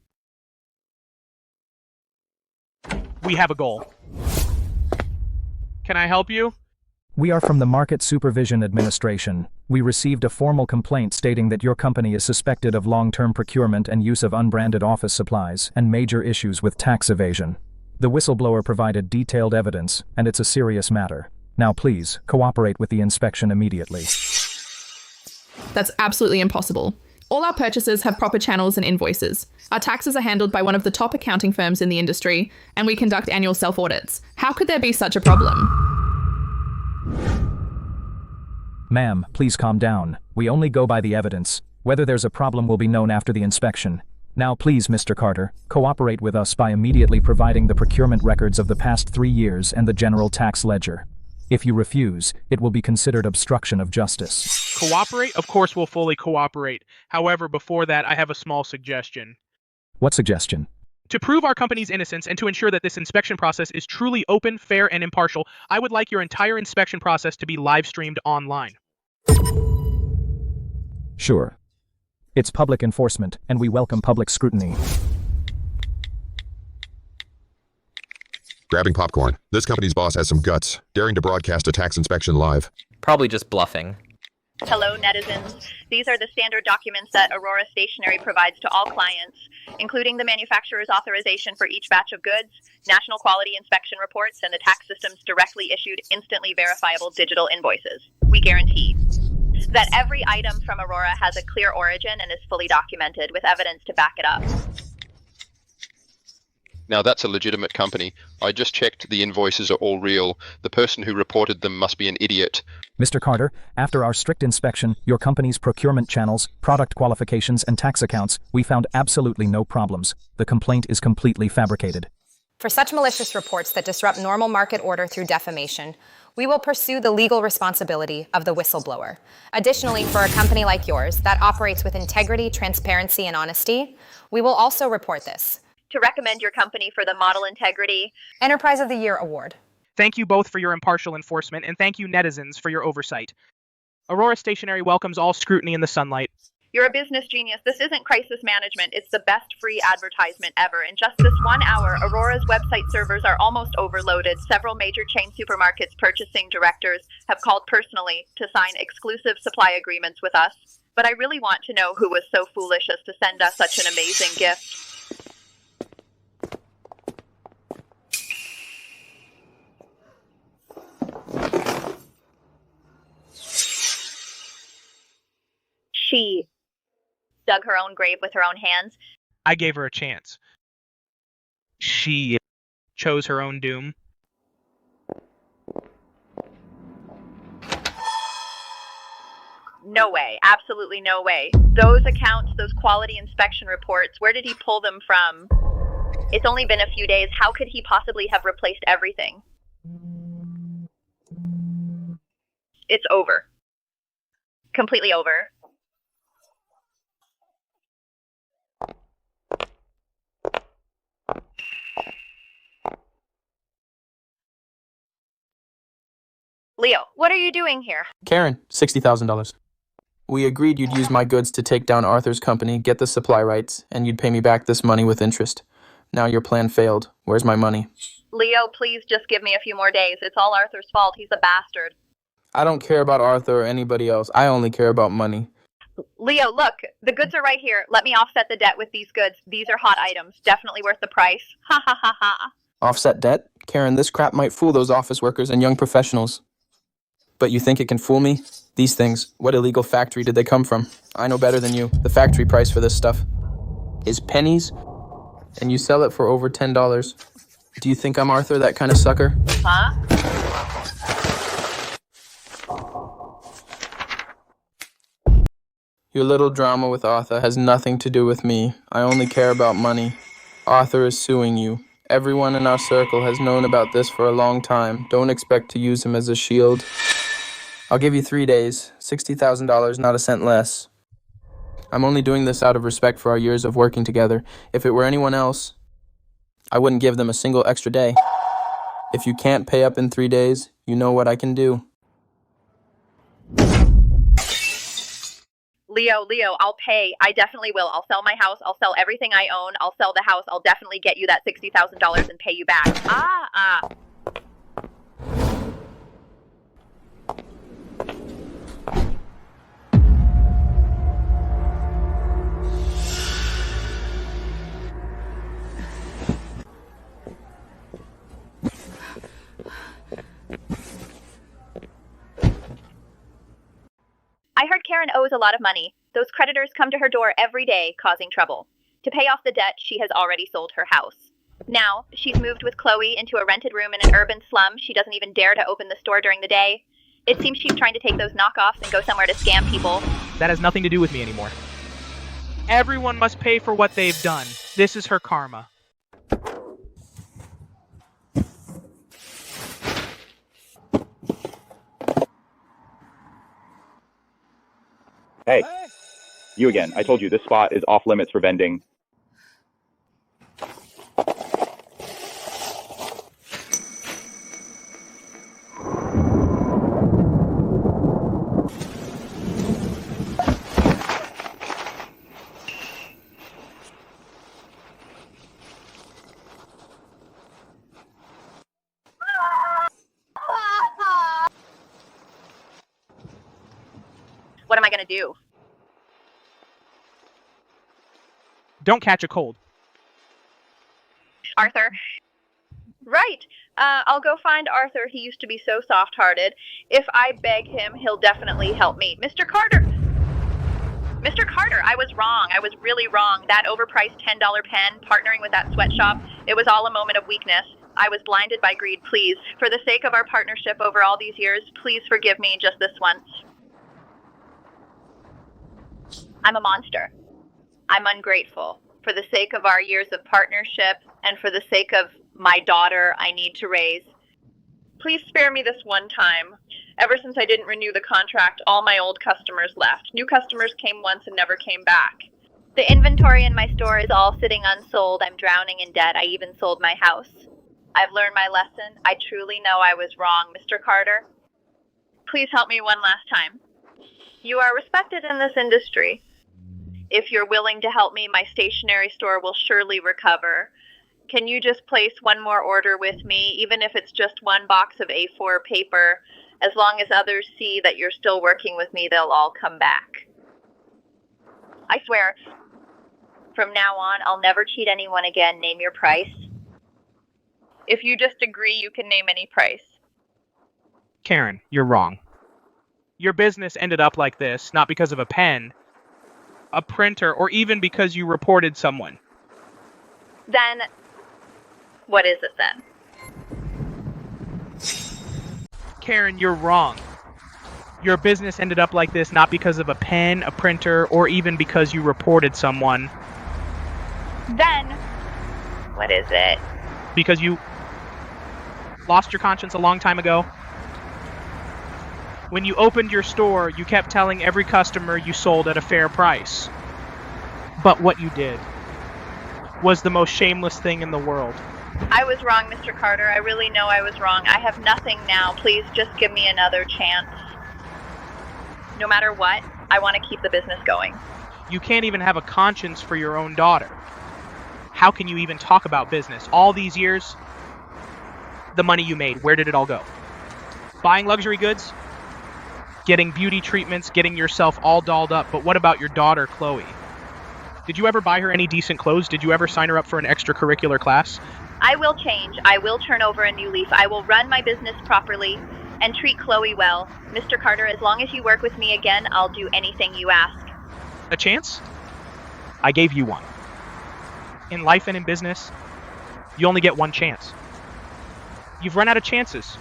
We have a goal. Can I help you? We are from the Market Supervision Administration. We received a formal complaint stating that your company is suspected of long-term procurement and use of unbranded office supplies and major issues with tax evasion. The whistleblower provided detailed evidence, and it's a serious matter. Now please, cooperate with the inspection immediately. That's absolutely impossible. All our purchases have proper channels and invoices. Our taxes are handled by one of the top accounting firms in the industry, and we conduct annual self-audits. How could there be such a problem? Ma'am, please calm down. We only go by the evidence. Whether there's a problem will be known after the inspection. Now please, Mr. Carter, cooperate with us by immediately providing the procurement records of the past 3 years and the general tax ledger. If you refuse, it will be considered obstruction of justice. Cooperate? Of course we'll fully cooperate. However, before that, I have a small suggestion. What suggestion? To prove our company's innocence and to ensure that this inspection process is truly open, fair, and impartial, I would like your entire inspection process to be live-streamed online. Sure. It's public enforcement, and we welcome public scrutiny. Grabbing popcorn. This company's boss has some guts, daring to broadcast a tax inspection live. Probably just bluffing. Hello, netizens. These are the standard documents that Aurora Stationery provides to all clients, including the manufacturer's authorization for each batch of goods, national quality inspection reports, and the tax system's directly issued, instantly verifiable digital invoices. We guarantee that every item from Aurora has a clear origin and is fully documented with evidence to back it up. Now that's a legitimate company. I just checked the invoices are all real. The person who reported them must be an idiot. Mr. Carter, after our strict inspection, your company's procurement channels, product qualifications, and tax accounts, we found absolutely no problems. The complaint is completely fabricated. For such malicious reports that disrupt normal market order through defamation, we will pursue the legal responsibility of the whistleblower. Additionally, for a company like yours that operates with integrity, transparency, and honesty, we will also report this. To recommend your company for the Model Integrity Enterprise of the Year Award. Thank you both for your impartial enforcement, and thank you, netizens, for your oversight. Aurora Stationery welcomes all scrutiny in the sunlight. You're a business genius. This isn't crisis management. It's the best free advertisement ever. In just this 1 hour, Aurora's website servers are almost overloaded. Several major chain supermarkets purchasing directors have called personally to sign exclusive supply agreements with us. But I really want to know who was so foolish as to send us such an amazing gift. She dug her own grave with her own hands. I gave her a chance. She chose her own doom. No way. Absolutely no way. Those accounts, those quality inspection reports, where did he pull them from? It's only been a few days. How could he possibly have replaced everything? It's over. Completely over. Leo, what are you doing here? Karen, $60,000. We agreed you'd use my goods to take down Arthur's company, get the supply rights, and you'd pay me back this money with interest. Now your plan failed. Where's my money? Leo, please just give me a few more days. It's all Arthur's fault. He's a bastard. I don't care about Arthur or anybody else. I only care about money. Leo, look, the goods are right here. Let me offset the debt with these goods. These are hot items. Definitely worth the price. Ha ha ha ha. Offset debt? Karen, this crap might fool those office workers and young professionals. But you think it can fool me? These things, what illegal factory did they come from? I know better than you. The factory price for this stuff is pennies, and you sell it for over $10. Do you think I'm Arthur, that kind of sucker? Huh? Your little drama with Arthur has nothing to do with me. I only care about money. Arthur is suing you. Everyone in our circle has known about this for a long time. Don't expect to use him as a shield. I'll give you 3 days. $60,000, not a cent less. I'm only doing this out of respect for our years of working together. If it were anyone else, I wouldn't give them a single extra day. If you can't pay up in 3 days, you know what I can do. Leo, I'll pay. I definitely will. I'll sell my house. I'll sell everything I own. I'll sell the house. I'll definitely get you that $60,000 and pay you back. I heard Karen owes a lot of money. Those creditors come to her door every day, causing trouble. To pay off the debt, she has already sold her house. Now, she's moved with Chloe into a rented room in an urban slum. She doesn't even dare to open the store during the day. It seems she's trying to take those knockoffs and go somewhere to scam people. That has nothing to do with me anymore. Everyone must pay for what they've done. This is her karma. Hey, you again. I told you this spot is off limits for vending. What am I gonna do? Don't catch a cold. Arthur. Right. I'll go find Arthur. He used to be so soft-hearted. If I beg him, he'll definitely help me. Mr. Carter! Mr. Carter, I was wrong. I was really wrong. That overpriced $10 pen, partnering with that sweatshop, it was all a moment of weakness. I was blinded by greed. Please, for the sake of our partnership over all these years, please forgive me just this once. I'm a monster. I'm ungrateful. For the sake of our years of partnership and for the sake of my daughter I need to raise, please spare me this one time. Ever since I didn't renew the contract, all my old customers left. New customers came once and never came back. The inventory in my store is all sitting unsold. I'm drowning in debt. I even sold my house. I've learned my lesson. I truly know I was wrong. Mr. Carter, please help me one last time. You are respected in this industry. If you're willing to help me, my stationery store will surely recover. Can you just place one more order with me, even if it's just one box of A4 paper? As long as others see that you're still working with me, they'll all come back. I swear, from now on, I'll never cheat anyone again. Name your price. If you just agree, you can name any price. Karen, you're wrong. Your business ended up like this, not because of a pen, a printer, or even because you reported someone. Then, what is it then? Karen, you're wrong. Your business ended up like this not because of a pen, a printer, or even because you reported someone. Then, what is it? Because you lost your conscience a long time ago. When you opened your store, you kept telling every customer you sold at a fair price. But what you did was the most shameless thing in the world. I was wrong, Mr. Carter. I really know I was wrong. I have nothing now. Please just give me another chance. No matter what, I want to keep the business going. You can't even have a conscience for your own daughter. How can you even talk about business? All these years, the money you made, where did it all go? Buying luxury goods? Getting beauty treatments, getting yourself all dolled up, but what about your daughter, Chloe? Did you ever buy her any decent clothes? Did you ever sign her up for an extracurricular class? I will change. I will turn over a new leaf. I will run my business properly and treat Chloe well. Mr. Carter, as long as you work with me again, I'll do anything you ask. A chance? I gave you one. In life and in business, you only get one chance. You've run out of chances.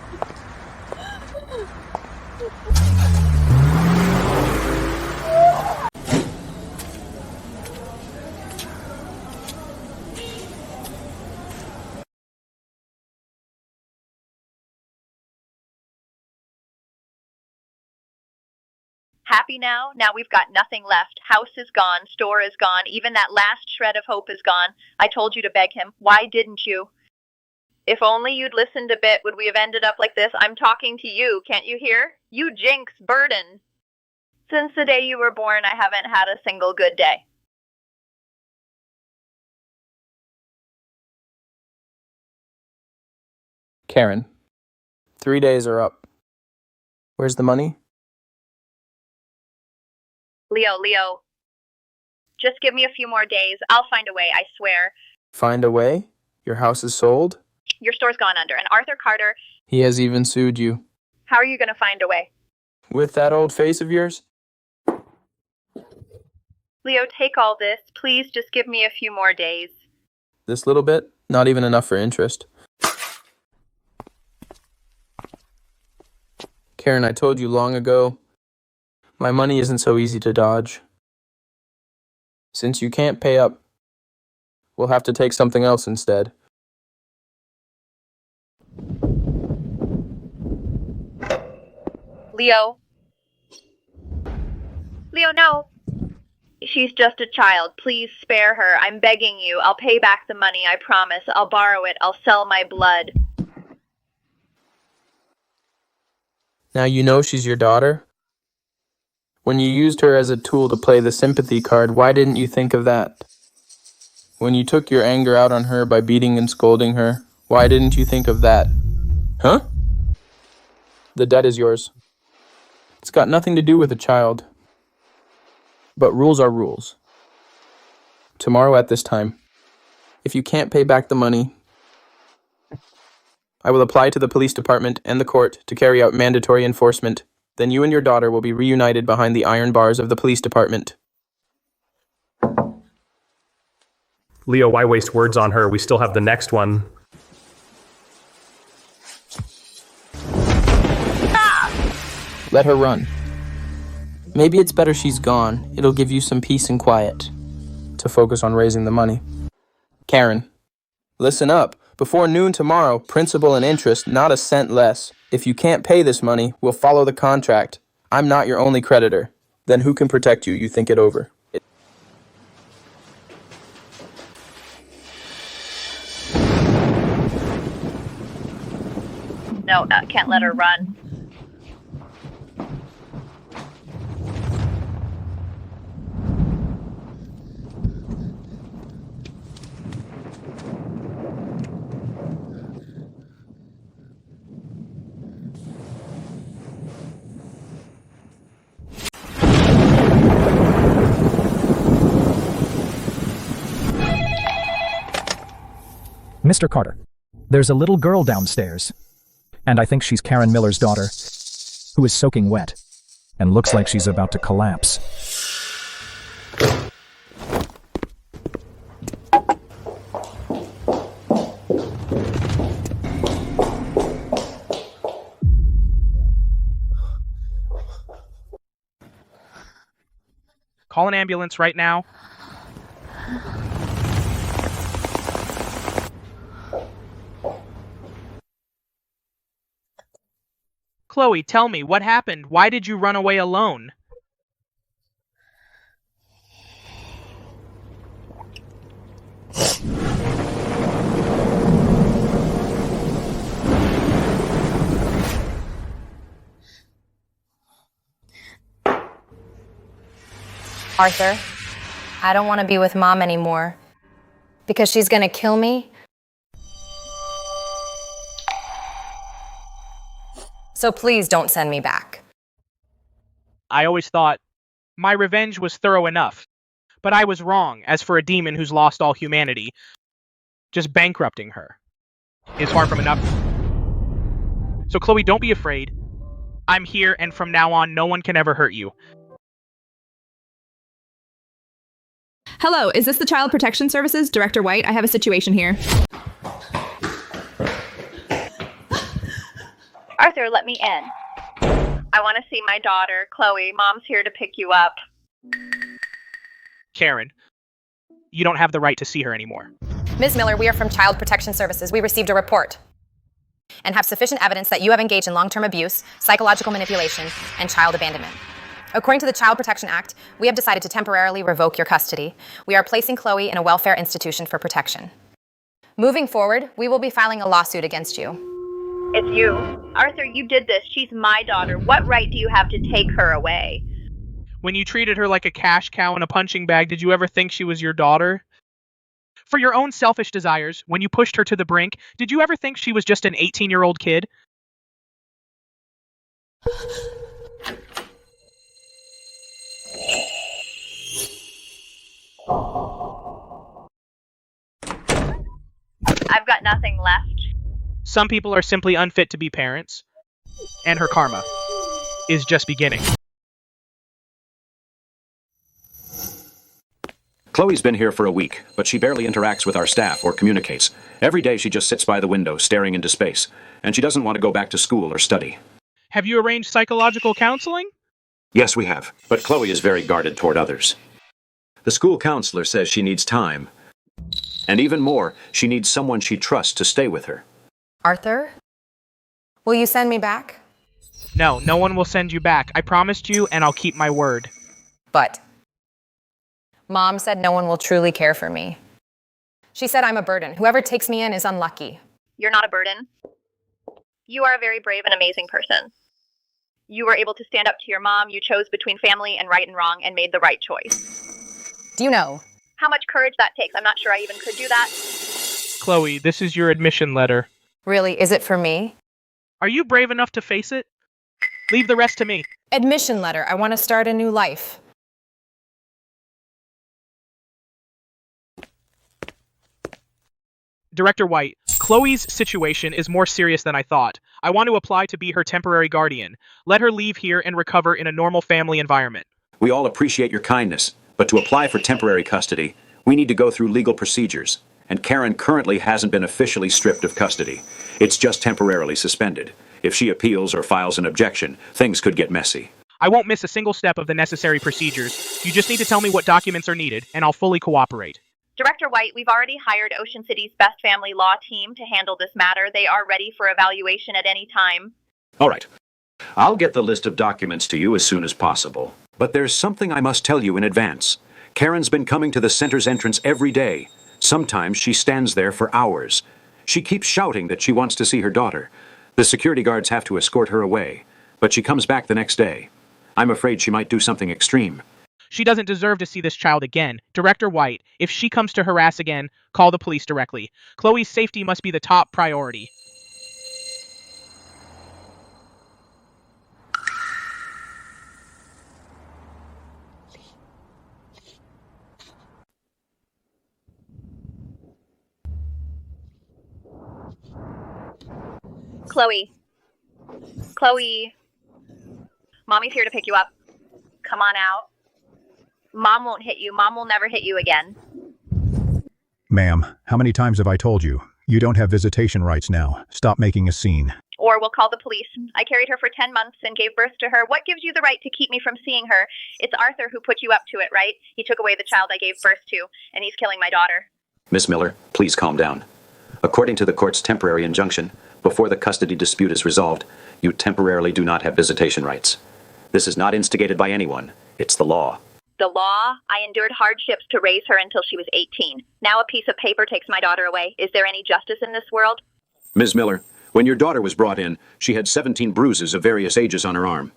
Happy now? Now we've got nothing left. House is gone, store is gone, even that last shred of hope is gone. I told you to beg him. Why didn't you? If only you'd listened a bit, would we have ended up like this? I'm talking to you, can't you hear? You jinx burden. Since the day you were born, I haven't had a single good day. Karen, 3 days are up. Where's the money? Leo, just give me a few more days. I'll find a way, I swear. Find a way? Your house is sold? Your store's gone under, and Arthur Carter, He has even sued you. how are you going to find a way? With that old face of yours? Leo, take all this. Please just give me a few more days. This little bit? Not even enough for interest. Karen, I told you long ago, my money isn't so easy to dodge. Since you can't pay up, we'll have to take something else instead. Leo, no. She's just a child. Please spare her. I'm begging you. I'll pay back the money, I promise. I'll borrow it. I'll sell my blood. Now you know she's your daughter? When you used her as a tool to play the sympathy card, why didn't you think of that? When you took your anger out on her by beating and scolding her, why didn't you think of that? Huh? The debt is yours. It's got nothing to do with a child. But rules are rules. Tomorrow at this time, if you can't pay back the money, I will apply to the police department and the court to carry out mandatory enforcement. Then you and your daughter will be reunited behind the iron bars of the police department. Leo, why waste words on her? We still have the next one. Let her run. Maybe it's better she's gone. It'll give you some peace and quiet to focus on raising the money. Karen, listen up. Before noon tomorrow, principal and interest, not a cent less. If you can't pay this money, we'll follow the contract. I'm not your only creditor. Then who can protect you? You think it over. No, can't let her run. Mr. Carter, there's a little girl downstairs, and I think she's Karen Miller's daughter, who is soaking wet and looks like she's about to collapse. Call an ambulance right now. Chloe, tell me, what happened? Why did you run away alone? Arthur, I don't want to be with Mom anymore because she's going to kill me. So please don't send me back. I always thought my revenge was thorough enough, but I was wrong as for a demon who's lost all humanity. Just bankrupting her is far from enough. So Chloe, don't be afraid. I'm here, and from now on, no one can ever hurt you. Hello, is this the Child Protection Services? Director White, I have a situation here. Arthur, let me in. I want to see my daughter. Chloe, Mom's here to pick you up. Karen, you don't have the right to see her anymore. Ms. Miller, we are from Child Protection Services. We received a report and have sufficient evidence that you have engaged in long-term abuse, psychological manipulation, and child abandonment. According to the Child Protection Act, we have decided to temporarily revoke your custody. We are placing Chloe in a welfare institution for protection. Moving forward, we will be filing a lawsuit against you. It's you. Arthur, you did this. She's my daughter. What right do you have to take her away? When you treated her like a cash cow in a punching bag, did you ever think she was your daughter? For your own selfish desires, when you pushed her to the brink, did you ever think she was just an 18-year-old kid? I've got nothing left. Some people are simply unfit to be parents, and her karma is just beginning. Chloe's been here for a week, but she barely interacts with our staff or communicates. Every day she just sits by the window, staring into space, and she doesn't want to go back to school or study. Have you arranged psychological counseling? Yes, we have, but Chloe is very guarded toward others. The school counselor says she needs time. And even more, she needs someone she trusts to stay with her. Arthur? Will you send me back? No, no one will send you back. I promised you, and I'll keep my word. But Mom said no one will truly care for me. She said I'm a burden. Whoever takes me in is unlucky. You're not a burden. You are a very brave and amazing person. You were able to stand up to your mom. You chose between family and right and wrong and made the right choice. Do you know how much courage that takes? I'm not sure I even could do that. Chloe, this is your admission letter. Really, is it for me? Are you brave enough to face it? Leave the rest to me. Admission letter. I want to start a new life. Director White, Chloe's situation is more serious than I thought. I want to apply to be her temporary guardian. Let her leave here and recover in a normal family environment. We all appreciate your kindness, but to apply for temporary custody, we need to go through legal procedures, and Karen currently hasn't been officially stripped of custody. It's just temporarily suspended. If she appeals or files an objection, things could get messy. I won't miss a single step of the necessary procedures. You just need to tell me what documents are needed, and I'll fully cooperate. Director White, we've already hired Ocean City's best family law team to handle this matter. They are ready for evaluation at any time. All right. I'll get the list of documents to you as soon as possible. But there's something I must tell you in advance. Karen's been coming to the center's entrance every day. Sometimes she stands there for hours. She keeps shouting that she wants to see her daughter. The security guards have to escort her away, but she comes back the next day. I'm afraid she might do something extreme. She doesn't deserve to see this child again. Director White, if she comes to harass again, call the police directly. Chloe's safety must be the top priority. Chloe, Mommy's here to pick you up. Come on out. Mom won't hit you. Mom will never hit you again. Ma'am, how many times have I told you? You don't have visitation rights now. Stop making a scene. Or we'll call the police. I carried her for 10 months and gave birth to her. What gives you the right to keep me from seeing her? It's Arthur who put you up to it, right? He took away the child I gave birth to, and he's killing my daughter. Miss Miller, please calm down. According to the court's temporary injunction, before the custody dispute is resolved, you temporarily do not have visitation rights. This is not instigated by anyone. It's the law. The law? I endured hardships to raise her until she was 18. Now a piece of paper takes my daughter away. Is there any justice in this world? Ms. Miller, when your daughter was brought in, she had 17 bruises of various ages on her arm.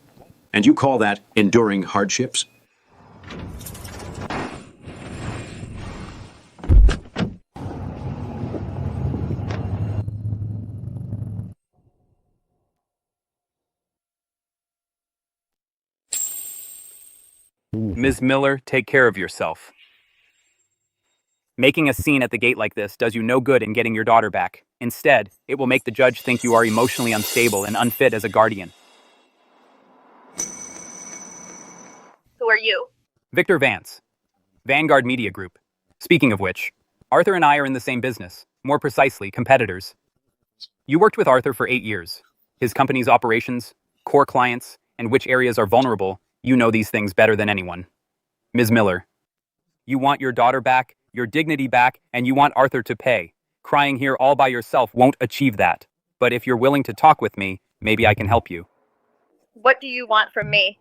And you call that enduring hardships? Ms. Miller, take care of yourself. Making a scene at the gate like this does you no good in getting your daughter back. Instead, it will make the judge think you are emotionally unstable and unfit as a guardian. Who are you? Victor Vance, Vanguard Media Group. Speaking of which, Arthur and I are in the same business, more precisely, competitors. You worked with Arthur for 8 years. his company's operations, core clients, and which areas are vulnerable. You know these things better than anyone. Ms. Miller, you want your daughter back, your dignity back, and you want Arthur to pay. Crying here all by yourself won't achieve that. But if you're willing to talk with me, maybe I can help you. What do you want from me?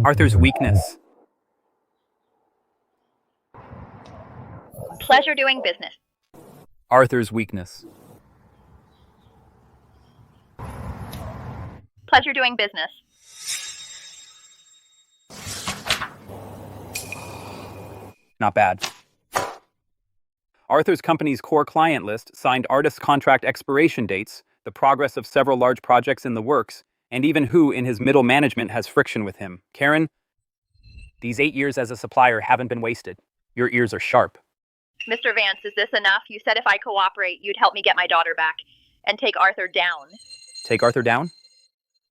Arthur's weakness. Pleasure doing business. Arthur's weakness. Pleasure doing business. Not bad. Arthur's company's core client list signed artist contract expiration dates, the progress of several large projects in the works, and even who in his middle management has friction with him. Karen, these 8 years as a supplier haven't been wasted. Your ears are sharp. Mr. Vance, is this enough? You said if I cooperate, you'd help me get my daughter back and take Arthur down. Take Arthur down?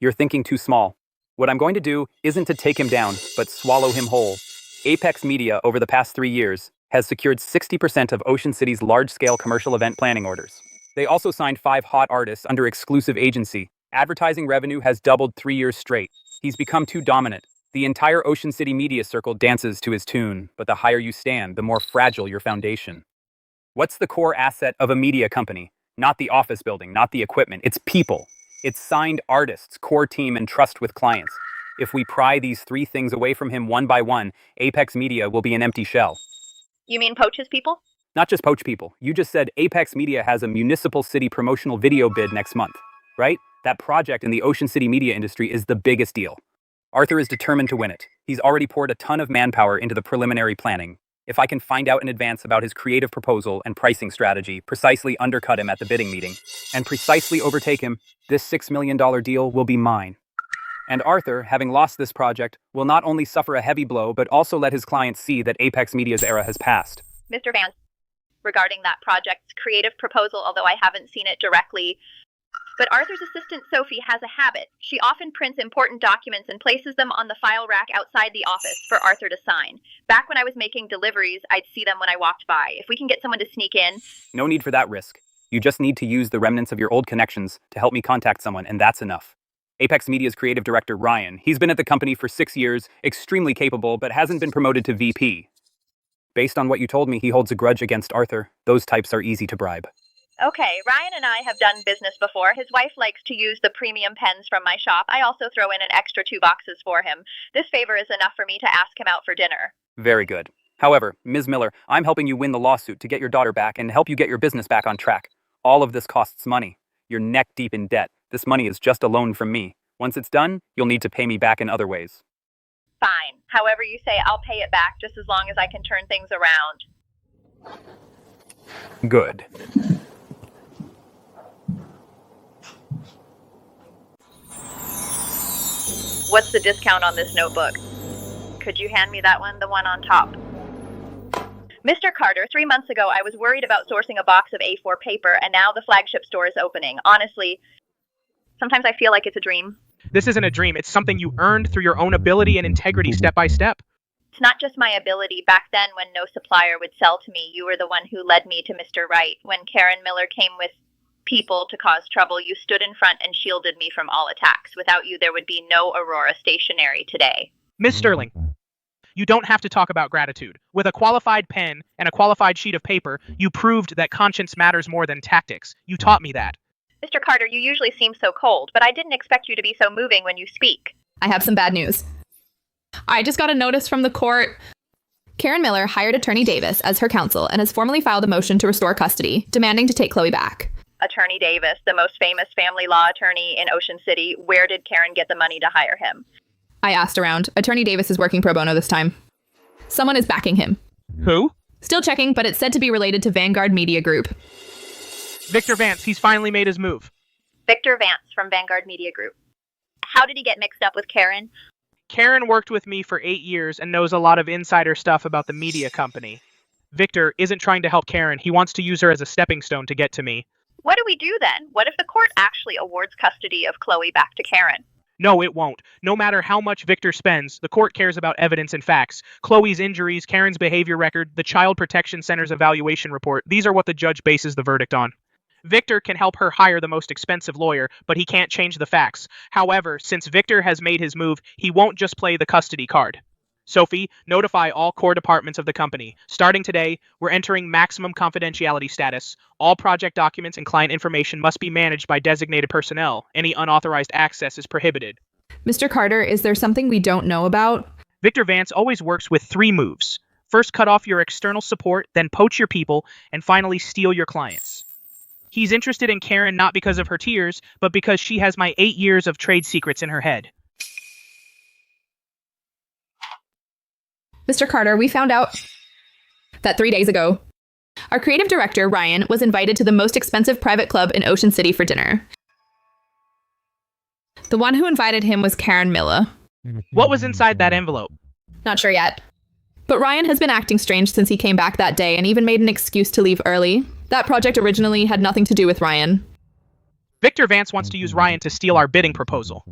You're thinking too small. What I'm going to do isn't to take him down, but swallow him whole. Apex Media, over the past 3 years, has secured 60% of Ocean City's large-scale commercial event planning orders. They also signed 5 hot artists under exclusive agency. Advertising revenue has doubled 3 years straight. He's become too dominant. The entire Ocean City media circle dances to his tune, but the higher you stand, the more fragile your foundation. What's the core asset of a media company? Not the office building, not the equipment. It's people. It's signed artists, core team, and trust with clients. If we pry these 3 things away from him one by one, Apex Media will be an empty shell. You mean poach his people? Not just poach people. You just said Apex Media has a municipal city promotional video bid next month, right? That project in the Ocean City media industry is the biggest deal. Arthur is determined to win it. He's already poured a ton of manpower into the preliminary planning. If I can find out in advance about his creative proposal and pricing strategy, precisely undercut him at the bidding meeting, and precisely overtake him, this $6 million deal will be mine. And Arthur, having lost this project, will not only suffer a heavy blow, but also let his clients see that Apex Media's era has passed. Mr. Vance, regarding that project's creative proposal, although I haven't seen it directly, but Arthur's assistant Sophie has a habit. She often prints important documents and places them on the file rack outside the office for Arthur to sign. Back when I was making deliveries, I'd see them when I walked by. If we can get someone to sneak in... No need for that risk. You just need to use the remnants of your old connections to help me contact someone, and that's enough. Apex Media's creative director, Ryan. He's been at the company for 6 years, extremely capable, but hasn't been promoted to VP. Based on what you told me, he holds a grudge against Arthur. Those types are easy to bribe. Okay, Ryan and I have done business before. His wife likes to use the premium pens from my shop. I also throw in an extra 2 boxes for him. This favor is enough for me to ask him out for dinner. Very good. However, Ms. Miller, I'm helping you win the lawsuit to get your daughter back and help you get your business back on track. All of this costs money. You're neck deep in debt. This money is just a loan from me. Once it's done, you'll need to pay me back in other ways. Fine. However you say, I'll pay it back just as long as I can turn things around. Good. What's the discount on this notebook? Could you hand me that one, the one on top? Mr. Carter, 3 months ago, I was worried about sourcing a box of A4 paper, and now the flagship store is opening. Honestly, sometimes I feel like it's a dream. This isn't a dream. It's something you earned through your own ability and integrity step by step. It's not just my ability. Back then, when no supplier would sell to me, you were the one who led me to Mr. Wright. When Karen Miller came with people to cause trouble, you stood in front and shielded me from all attacks. Without you, there would be no Aurora Stationery today. Miss Sterling, you don't have to talk about gratitude. With a qualified pen and a qualified sheet of paper, you proved that conscience matters more than tactics. You taught me that. Mr. Carter, you usually seem so cold, but I didn't expect you to be so moving when you speak. I have some bad news. I just got a notice from the court. Karen Miller hired Attorney Davis as her counsel and has formally filed a motion to restore custody, demanding to take Chloe back. Attorney Davis, the most famous family law attorney in Ocean City. Where did Karen get the money to hire him? I asked around. Attorney Davis is working pro bono this time. Someone is backing him. Who? Still checking, but it's said to be related to Vanguard Media Group. Victor Vance, he's finally made his move. Victor Vance from Vanguard Media Group. How did he get mixed up with Karen? Karen worked with me for 8 years and knows a lot of insider stuff about the media company. Victor isn't trying to help Karen. He wants to use her as a stepping stone to get to me. What do we do then? What if the court actually awards custody of Chloe back to Karen? No, it won't. No matter how much Victor spends, the court cares about evidence and facts. Chloe's injuries, Karen's behavior record, the Child Protection Center's evaluation report, these are what the judge bases the verdict on. Victor can help her hire the most expensive lawyer, but he can't change the facts. However, since Victor has made his move, he won't just play the custody card. Sophie, notify all core departments of the company. Starting today, we're entering maximum confidentiality status. All project documents and client information must be managed by designated personnel. Any unauthorized access is prohibited. Mr. Carter, is there something we don't know about? Victor Vance always works with 3 moves. First, cut off your external support, then poach your people, and finally steal your clients. He's interested in Karen not because of her tears, but because she has my 8 years of trade secrets in her head. Mr. Carter, we found out that 3 days ago, our creative director, Ryan, was invited to the most expensive private club in Ocean City for dinner. The one who invited him was Karen Miller. What was inside that envelope? Not sure yet. But Ryan has been acting strange since he came back that day and even made an excuse to leave early. That project originally had nothing to do with Ryan. Victor Vance wants to use Ryan to steal our bidding proposal.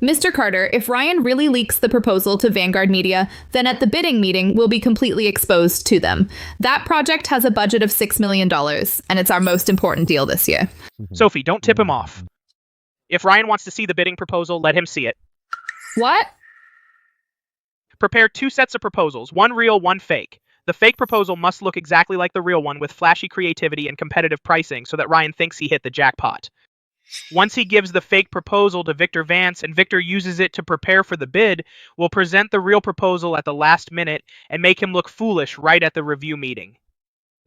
Mr. Carter, if Ryan really leaks the proposal to Vanguard Media, then at the bidding meeting, we'll be completely exposed to them. That project has a budget of $6 million, and it's our most important deal this year. Sophie, don't tip him off. If Ryan wants to see the bidding proposal, let him see it. What? Prepare 2 sets of proposals, 1 real, 1 fake. The fake proposal must look exactly like the real one with flashy creativity and competitive pricing so that Ryan thinks he hit the jackpot. Once he gives the fake proposal to Victor Vance and Victor uses it to prepare for the bid, we'll present the real proposal at the last minute and make him look foolish right at the review meeting.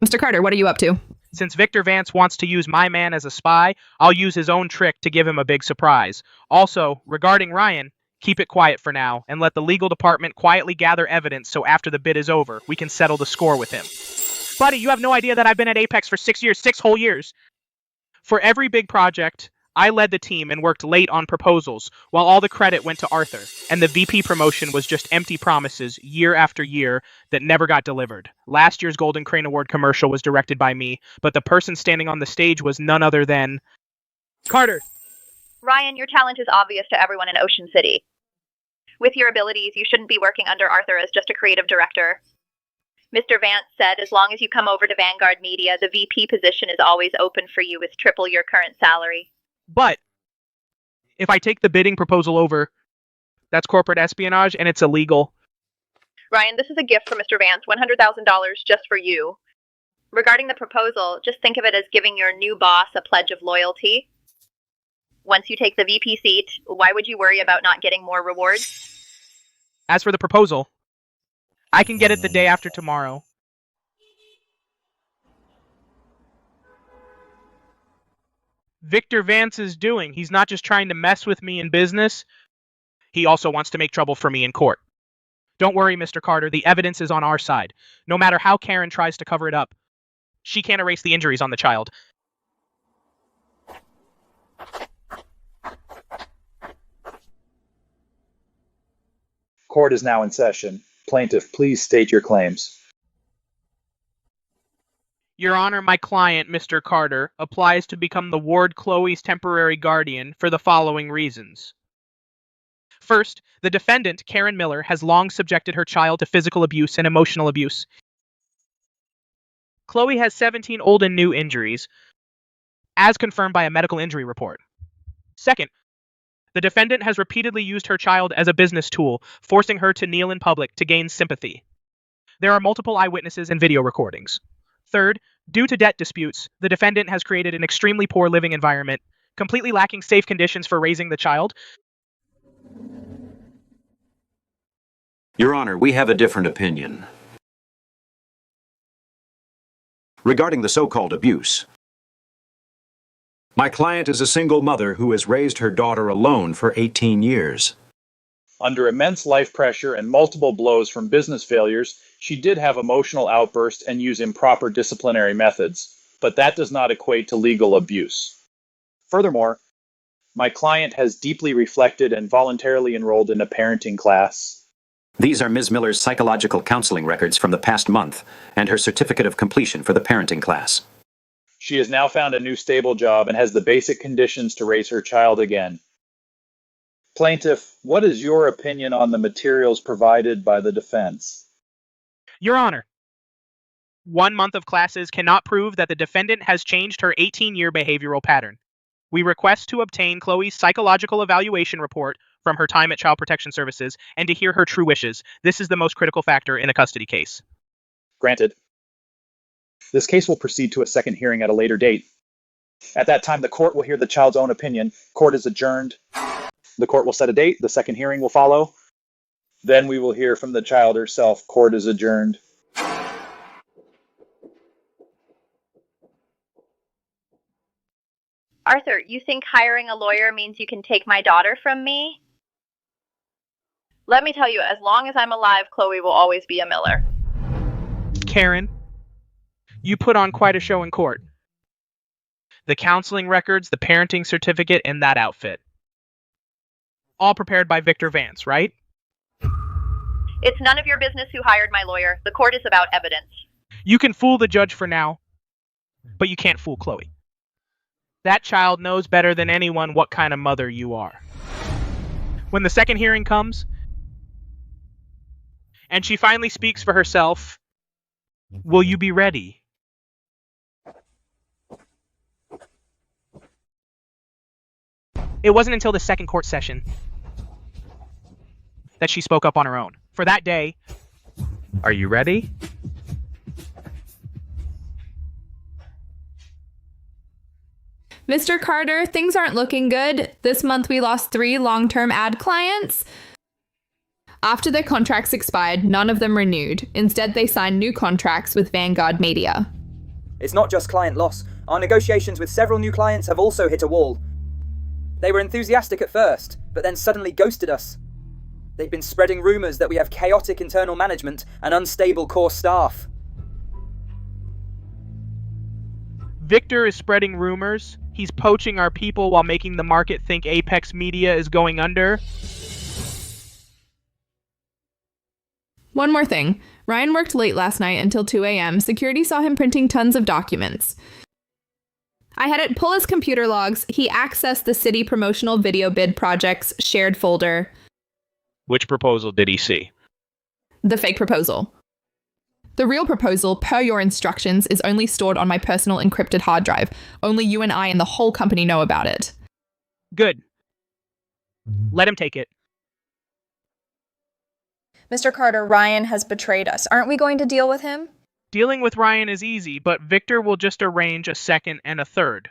Mr. Carter, what are you up to? Since Victor Vance wants to use my man as a spy, I'll use his own trick to give him a big surprise. Also, regarding Ryan, keep it quiet for now and let the legal department quietly gather evidence so after the bid is over, we can settle the score with him. Buddy, you have no idea that I've been at Apex for 6 years, 6 whole years. For every big project, I led the team and worked late on proposals, while all the credit went to Arthur, and the VP promotion was just empty promises year after year that never got delivered. Last year's Golden Crane Award commercial was directed by me, but the person standing on the stage was none other than... Carter! Ryan, your talent is obvious to everyone in Ocean City. With your abilities, you shouldn't be working under Arthur as just a creative director. Mr. Vance said as long as you come over to Vanguard Media, the VP position is always open for you with triple your current salary. But if I take the bidding proposal over, that's corporate espionage and it's illegal. Ryan, this is a gift from Mr. Vance, $100,000 just for you. Regarding the proposal, just think of it as giving your new boss a pledge of loyalty. Once you take the VP seat, why would you worry about not getting more rewards? As for the proposal, I can get it the day after tomorrow. Victor Vance is doing. He's not just trying to mess with me in business. He also wants to make trouble for me in court. Don't worry, Mr. Carter. The evidence is on our side. No matter how Karen tries to cover it up, she can't erase the injuries on the child. Court is now in session. Plaintiff, please state your claims. Your Honor, my client, Mr. Carter, applies to become the ward Chloe's temporary guardian for the following reasons. First, the defendant, Karen Miller, has long subjected her child to physical abuse and emotional abuse. Chloe has 17 old and new injuries, as confirmed by a medical injury report. Second, the defendant has repeatedly used her child as a business tool, forcing her to kneel in public to gain sympathy. There are multiple eyewitnesses and video recordings. Third, due to debt disputes, the defendant has created an extremely poor living environment, completely lacking safe conditions for raising the child. Your Honor, we have a different opinion. Regarding the so-called abuse, my client is a single mother who has raised her daughter alone for 18 years. Under immense life pressure and multiple blows from business failures, she did have emotional outbursts and use improper disciplinary methods, but that does not equate to legal abuse. Furthermore, my client has deeply reflected and voluntarily enrolled in a parenting class. These are Ms. Miller's psychological counseling records from the past month and her certificate of completion for the parenting class. She has now found a new stable job and has the basic conditions to raise her child again. Plaintiff, what is your opinion on the materials provided by the defense? Your Honor, 1 month of classes cannot prove that the defendant has changed her 18-year behavioral pattern. We request to obtain Chloe's psychological evaluation report from her time at Child Protection Services and to hear her true wishes. This is the most critical factor in a custody case. Granted. This case will proceed to a second hearing at a later date. At that time, the court will hear the child's own opinion. Court is adjourned. The court will set a date. The second hearing will follow. Then we will hear from the child herself. Court is adjourned. Arthur, you think hiring a lawyer means you can take my daughter from me? Let me tell you, as long as I'm alive, Chloe will always be a Miller. Karen, you put on quite a show in court. The counseling records, the parenting certificate, and that outfit. All prepared by Victor Vance, right? It's none of your business who hired my lawyer. The court is about evidence. You can fool the judge for now, but you can't fool Chloe. That child knows better than anyone what kind of mother you are. When the second hearing comes, and she finally speaks for herself, will you be ready? It wasn't until the second court session that she spoke up on her own. For that day, are you ready? Mr. Carter, things aren't looking good. This month we lost 3 long-term ad clients. After their contracts expired, none of them renewed. Instead, they signed new contracts with Vanguard Media. It's not just client loss. Our negotiations with several new clients have also hit a wall. They were enthusiastic at first, but then suddenly ghosted us. They've been spreading rumors that we have chaotic internal management and unstable core staff. Victor is spreading rumors. He's poaching our people while making the market think Apex Media is going under. One more thing. Ryan worked late last night until 2 a.m. Security saw him printing tons of documents. I had it pull his computer logs. He accessed the city promotional video bid project's shared folder. Which proposal did he see? The fake proposal. The real proposal, per your instructions, is only stored on my personal encrypted hard drive. Only you and I and the whole company know about it. Good. Let him take it. Mr. Carter, Ryan has betrayed us. Aren't we going to deal with him? Dealing with Ryan is easy, but Victor will just arrange a second and a third.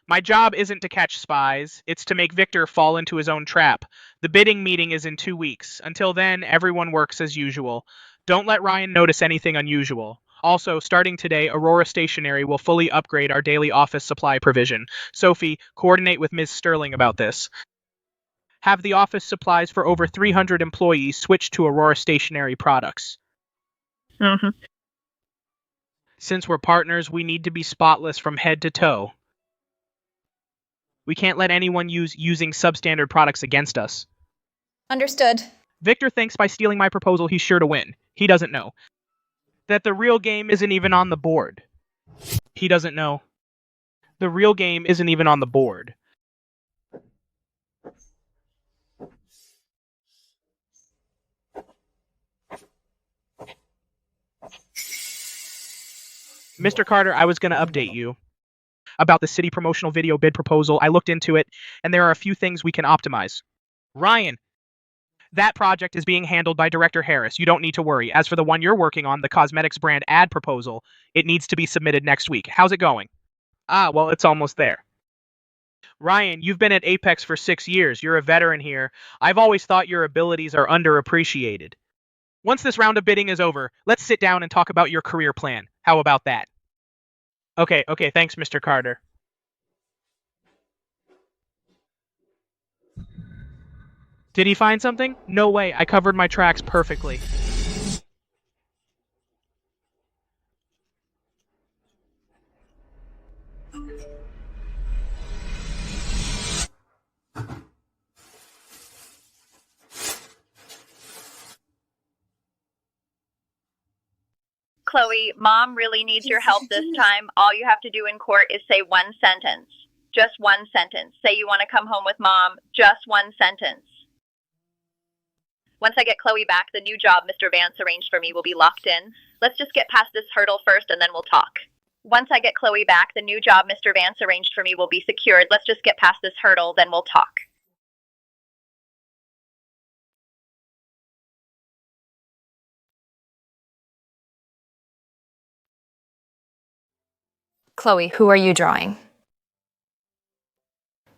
My job isn't to catch spies, it's to make Victor fall into his own trap. The bidding meeting is in 2 weeks. Until then, everyone works as usual. Don't let Ryan notice anything unusual. Also, starting today, Aurora Stationery will fully upgrade our daily office supply provision. Sophie, coordinate with Ms. Sterling about this. Have the office supplies for over 300 employees switch to Aurora Stationery products. Since we're partners, we need to be spotless from head to toe. We can't let anyone using substandard products against us. Understood. Victor thinks by stealing my proposal he's sure to win. He doesn't know that the real game isn't even on the board. He doesn't know the real game isn't even on the board. Mr. Carter, I was going to update you about the city promotional video bid proposal. I looked into it, and there are a few things we can optimize. Ryan, that project is being handled by Director Harris. You don't need to worry. As for the one you're working on, the cosmetics brand ad proposal, it needs to be submitted next week. How's it going? Well, it's almost there. Ryan, you've been at Apex for 6 years. You're a veteran here. I've always thought your abilities are underappreciated. Once this round of bidding is over, let's sit down and talk about your career plan. How about that? Okay, thanks, Mr. Carter. Did he find something? No way, I covered my tracks perfectly. Chloe, Mom really needs your help this time. All you have to do in court is say one sentence. Just one sentence. Say you want to come home with Mom. Just one sentence. Once I get Chloe back, the new job Mr. Vance arranged for me will be locked in. Let's just get past this hurdle first and then we'll talk. Once I get Chloe back, the new job Mr. Vance arranged for me will be secured. Let's just get past this hurdle, then we'll talk. Chloe, who are you drawing?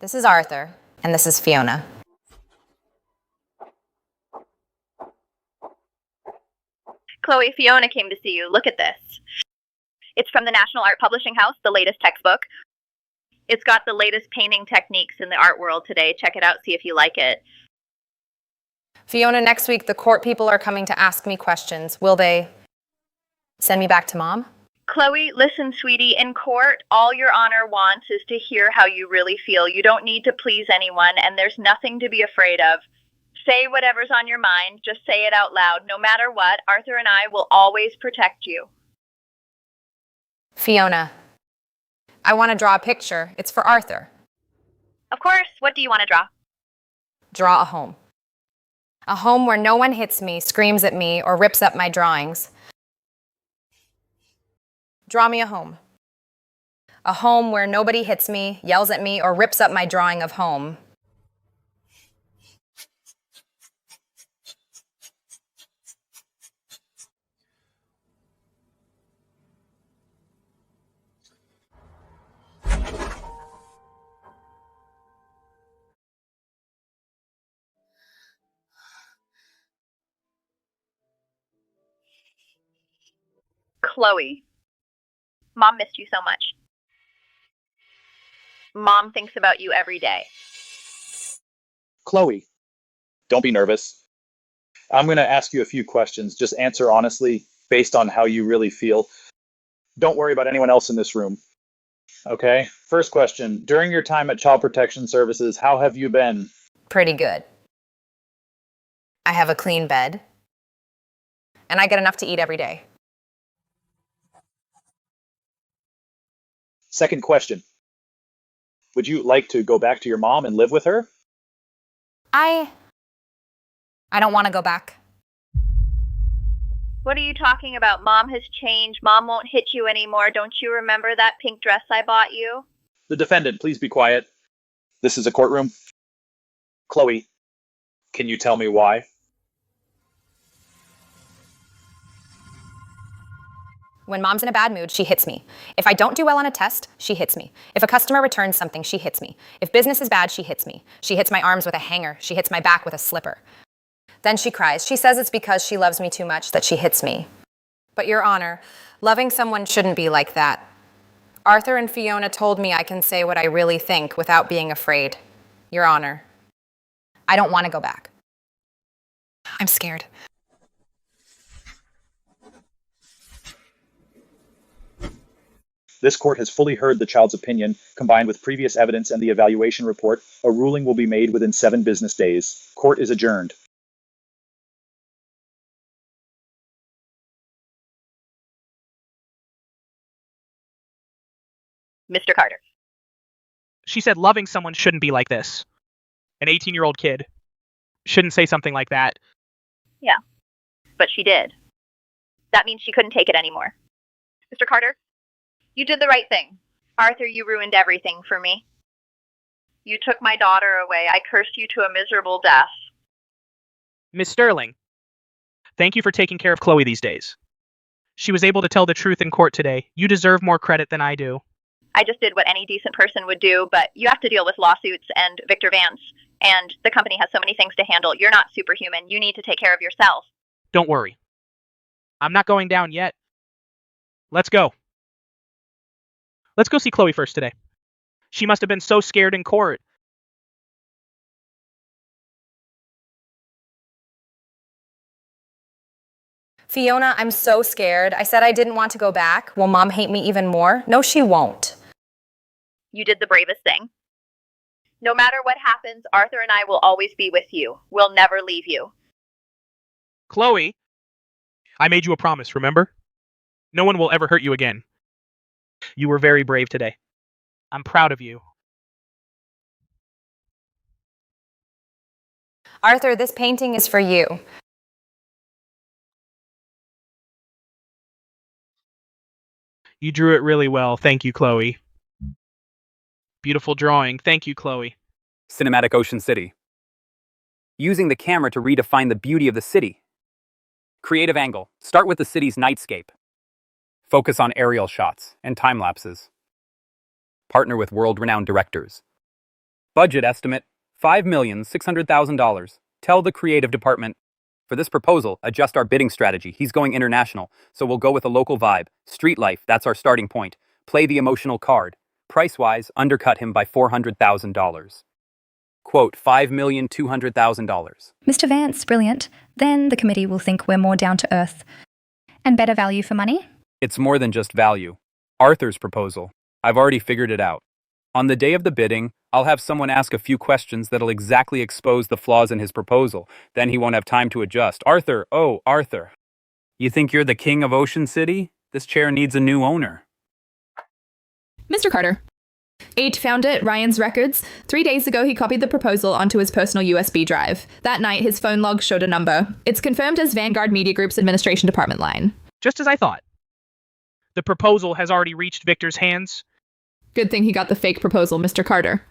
This is Arthur, and this is Fiona. Chloe, Fiona came to see you. Look at this. It's from the National Art Publishing House, the latest textbook. It's got the latest painting techniques in the art world today. Check it out, see if you like it. Fiona, next week the court people are coming to ask me questions. Will they send me back to Mom? Chloe, listen, sweetie. In court, all Your Honor wants is to hear how you really feel. You don't need to please anyone, and there's nothing to be afraid of. Say whatever's on your mind. Just say it out loud. No matter what, Arthur and I will always protect you. Fiona, I want to draw a picture. It's for Arthur. Of course. What do you want to draw? Draw a home. A home where no one hits me, screams at me, or rips up my drawings. Draw me a home. A home where nobody hits me, yells at me, or rips up my drawing of home. Chloe, Mom missed you so much. Mom thinks about you every day. Chloe, don't be nervous. I'm going to ask you a few questions. Just answer honestly based on how you really feel. Don't worry about anyone else in this room. Okay? First question. During your time at Child Protection Services, how have you been? Pretty good. I have a clean bed. And I get enough to eat every day. Second question. Would you like to go back to your mom and live with her? I don't want to go back. What are you talking about? Mom has changed. Mom won't hit you anymore. Don't you remember that pink dress I bought you? The defendant, please be quiet. This is a courtroom. Chloe, can you tell me why? When Mom's in a bad mood, she hits me. If I don't do well on a test, she hits me. If a customer returns something, she hits me. If business is bad, she hits me. She hits my arms with a hanger. She hits my back with a slipper. Then she cries. She says it's because she loves me too much that she hits me. But Your Honor, loving someone shouldn't be like that. Arthur and Fiona told me I can say what I really think without being afraid. Your Honor, I don't want to go back. I'm scared. This court has fully heard the child's opinion, combined with previous evidence and the evaluation report. A ruling will be made within 7 business days. Court is adjourned. Mr. Carter. She said loving someone shouldn't be like this. An 18-year-old kid shouldn't say something like that. Yeah, but she did. That means she couldn't take it anymore. Mr. Carter, you did the right thing. Arthur, you ruined everything for me. You took my daughter away. I cursed you to a miserable death. Miss Sterling, thank you for taking care of Chloe these days. She was able to tell the truth in court today. You deserve more credit than I do. I just did what any decent person would do, but you have to deal with lawsuits and Victor Vance, and the company has so many things to handle. You're not superhuman. You need to take care of yourself. Don't worry. I'm not going down yet. Let's go. Let's go see Chloe first today. She must have been so scared in court. Fiona, I'm so scared. I said I didn't want to go back. Will Mom hate me even more? No, she won't. You did the bravest thing. No matter what happens, Arthur and I will always be with you. We'll never leave you. Chloe, I made you a promise, remember? No one will ever hurt you again. You were very brave today. I'm proud of you. Arthur, this painting is for you. You drew it really well. Thank you, Chloe. Beautiful drawing. Thank you, Chloe. Cinematic Ocean City. Using the camera to redefine the beauty of the city. Creative angle. Start with the city's nightscape. Focus on aerial shots and time lapses. Partner with world-renowned directors. Budget estimate, $5,600,000. Tell the creative department. For this proposal, adjust our bidding strategy. He's going international, so we'll go with a local vibe. Street life, that's our starting point. Play the emotional card. Price-wise, undercut him by $400,000. Quote, $5,200,000. Mr. Vance, brilliant. Then the committee will think we're more down to earth. And better value for money? It's more than just value. Arthur's proposal. I've already figured it out. On the day of the bidding, I'll have someone ask a few questions that'll exactly expose the flaws in his proposal. Then he won't have time to adjust. Arthur, oh, Arthur. You think you're the king of Ocean City? This chair needs a new owner. Mr. Carter. 8 found it, Ryan's records. 3 days ago, he copied the proposal onto his personal USB drive. That night, his phone log showed a number. It's confirmed as Vanguard Media Group's administration department line. Just as I thought. The proposal has already reached Victor's hands. Good thing he got the fake proposal, Mr. Carter.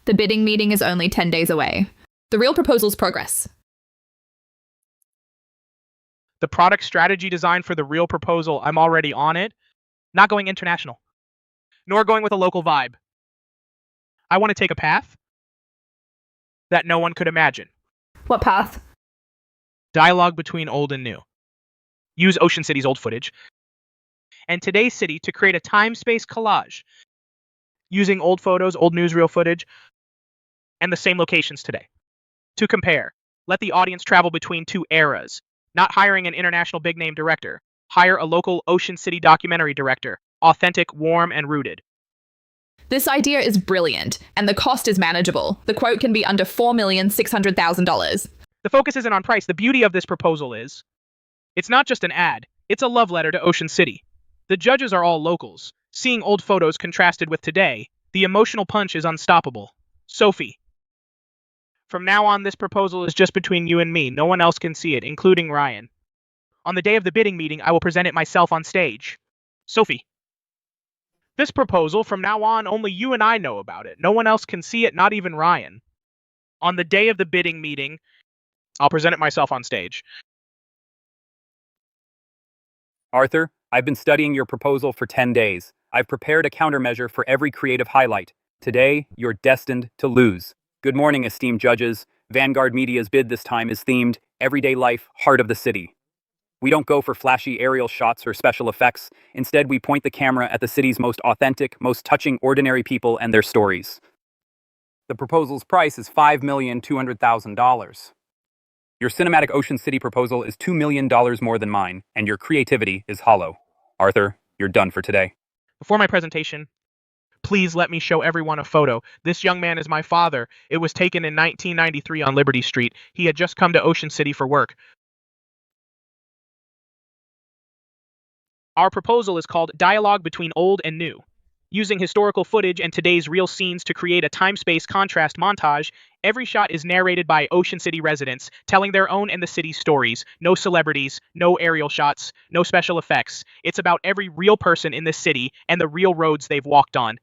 The bidding meeting is only 10 days away. The real proposal's progress. The product strategy design for the real proposal, I'm already on it. Not going international. Nor going with a local vibe. I want to take a path that no one could imagine. What path? Dialogue between old and new. Use Ocean City's old footage and today's city to create a time-space collage using old photos, old newsreel footage, and the same locations today. To compare, let the audience travel between two eras, not hiring an international big-name director. Hire a local Ocean City documentary director, authentic, warm, and rooted. This idea is brilliant, and the cost is manageable. The quote can be under $4,600,000. The focus isn't on price. The beauty of this proposal is, it's not just an ad, it's a love letter to Ocean City. The judges are all locals. Seeing old photos contrasted with today, the emotional punch is unstoppable. Sophie. From now on, this proposal is just between you and me. No one else can see it, including Ryan. On the day of the bidding meeting, I will present it myself on stage. Sophie. This proposal, from now on, only you and I know about it. No one else can see it, not even Ryan. On the day of the bidding meeting, I'll present it myself on stage. Arthur, I've been studying your proposal for 10 days. I've prepared a countermeasure for every creative highlight. Today, you're destined to lose. Good morning, esteemed judges. Vanguard Media's bid this time is themed Everyday Life, Heart of the City. We don't go for flashy aerial shots or special effects. Instead, we point the camera at the city's most authentic, most touching ordinary people and their stories. The proposal's price is $5,200,000. Your cinematic Ocean City proposal is $2 million more than mine, and your creativity is hollow. Arthur, you're done for today. Before my presentation, please let me show everyone a photo. This young man is my father. It was taken in 1993 on Liberty Street. He had just come to Ocean City for work. Our proposal is called Dialogue Between Old and New. Using historical footage and today's real scenes to create a time-space contrast montage, every shot is narrated by Ocean City residents, telling their own and the city's stories. No celebrities, no aerial shots, no special effects. It's about every real person in this city and the real roads they've walked on.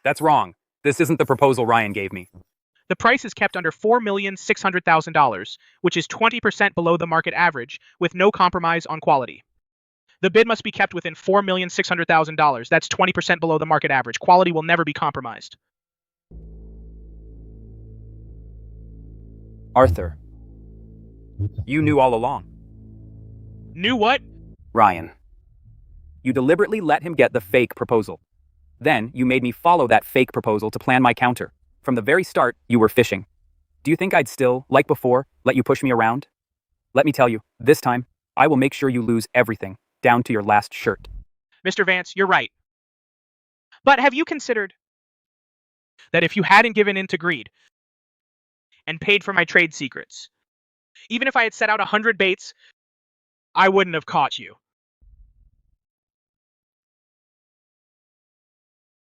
That's wrong. This isn't the proposal Ryan gave me. The price is kept under $4,600,000, which is 20% below the market average, with no compromise on quality. The bid must be kept within $4,600,000. That's 20% below the market average. Quality will never be compromised. Arthur, you knew all along. Knew what? Ryan. You deliberately let him get the fake proposal. Then, you made me follow that fake proposal to plan my counter. From the very start, you were fishing. Do you think I'd still, like before, let you push me around? Let me tell you, this time, I will make sure you lose everything, down to your last shirt. Mr. Vance, you're right. But have you considered that if you hadn't given in to greed and paid for my trade secrets, even if I had set out 100 baits, I wouldn't have caught you?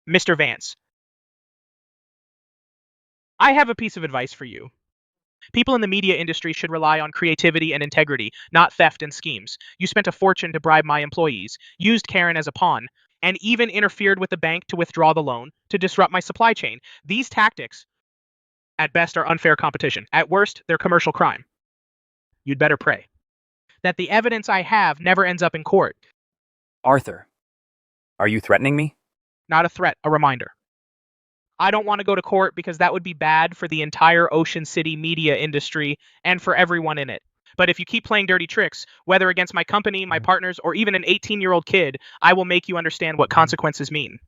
Mr. Vance, I have a piece of advice for you. People in the media industry should rely on creativity and integrity, not theft and schemes. You spent a fortune to bribe my employees, used Karen as a pawn, and even interfered with the bank to withdraw the loan to disrupt my supply chain. These tactics, at best, are unfair competition. At worst, they're commercial crime. You'd better pray that the evidence I have never ends up in court. Arthur, are you threatening me? Not a threat, a reminder. I don't want to go to court because that would be bad for the entire Ocean City media industry and for everyone in it. But if you keep playing dirty tricks, whether against my company, my partners, or even an 18-year-old kid, I will make you understand what consequences mean.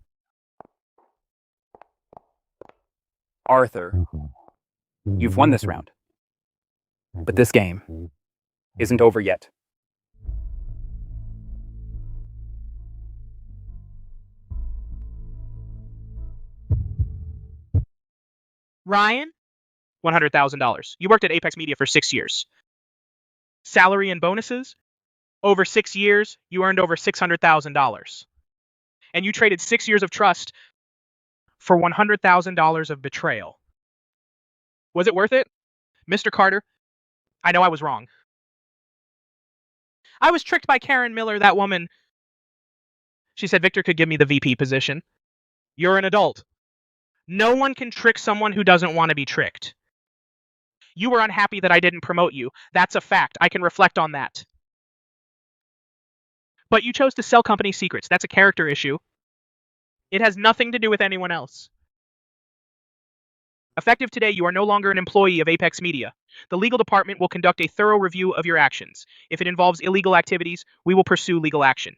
Arthur, you've won this round. But this game isn't over yet. Ryan? $100,000. You worked at Apex Media for 6 years. Salary and bonuses? Over 6 years, you earned over $600,000. And you traded 6 years of trust for $100,000 of betrayal. Was it worth it? Mr. Carter, I know I was wrong. I was tricked by Karen Miller, that woman. She said Victor could give me the VP position. You're an adult. No one can trick someone who doesn't want to be tricked. You were unhappy that I didn't promote you. That's a fact. I can reflect on that. But you chose to sell company secrets. That's a character issue. It has nothing to do with anyone else. Effective today, you are no longer an employee of Apex Media. The legal department will conduct a thorough review of your actions. If it involves illegal activities, we will pursue legal action.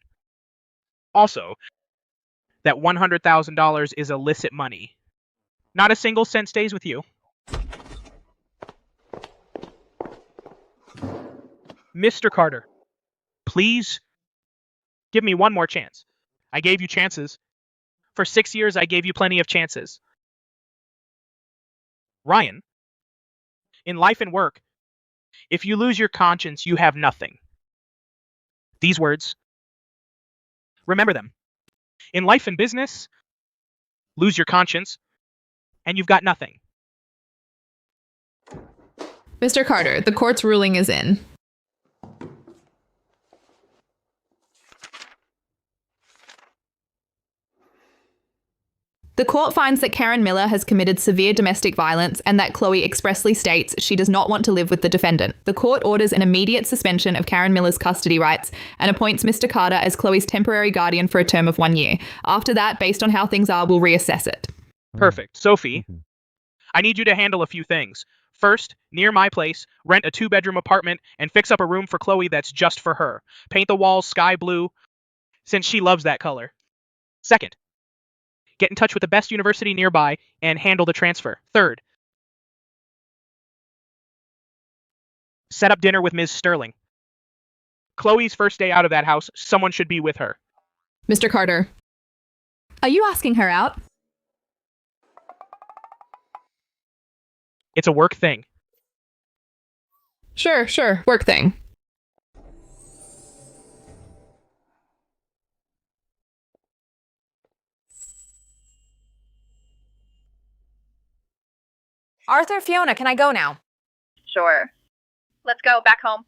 Also, that $100,000 is illicit money. Not a single cent stays with you. Mr. Carter, please give me one more chance. I gave you chances. For 6 years, I gave you plenty of chances. Ryan, in life and work, if you lose your conscience, you have nothing. These words, remember them. In life and business, lose your conscience, and you've got nothing. Mr. Carter, the court's ruling is in. The court finds that Karen Miller has committed severe domestic violence and that Chloe expressly states she does not want to live with the defendant. The court orders an immediate suspension of Karen Miller's custody rights and appoints Mr. Carter as Chloe's temporary guardian for a term of 1 year. After that, based on how things are, we'll reassess it. Perfect. Sophie, I need you to handle a few things. First, near my place, rent a 2-bedroom apartment and fix up a room for Chloe that's just for her. Paint the walls sky blue, since she loves that color. Second, get in touch with the best university nearby and handle the transfer. Third, set up dinner with Ms. Sterling. Chloe's first day out of that house, someone should be with her. Mr. Carter, are you asking her out? It's a work thing. Sure, work thing. Arthur, Fiona, can I go now? Sure. Let's go back home.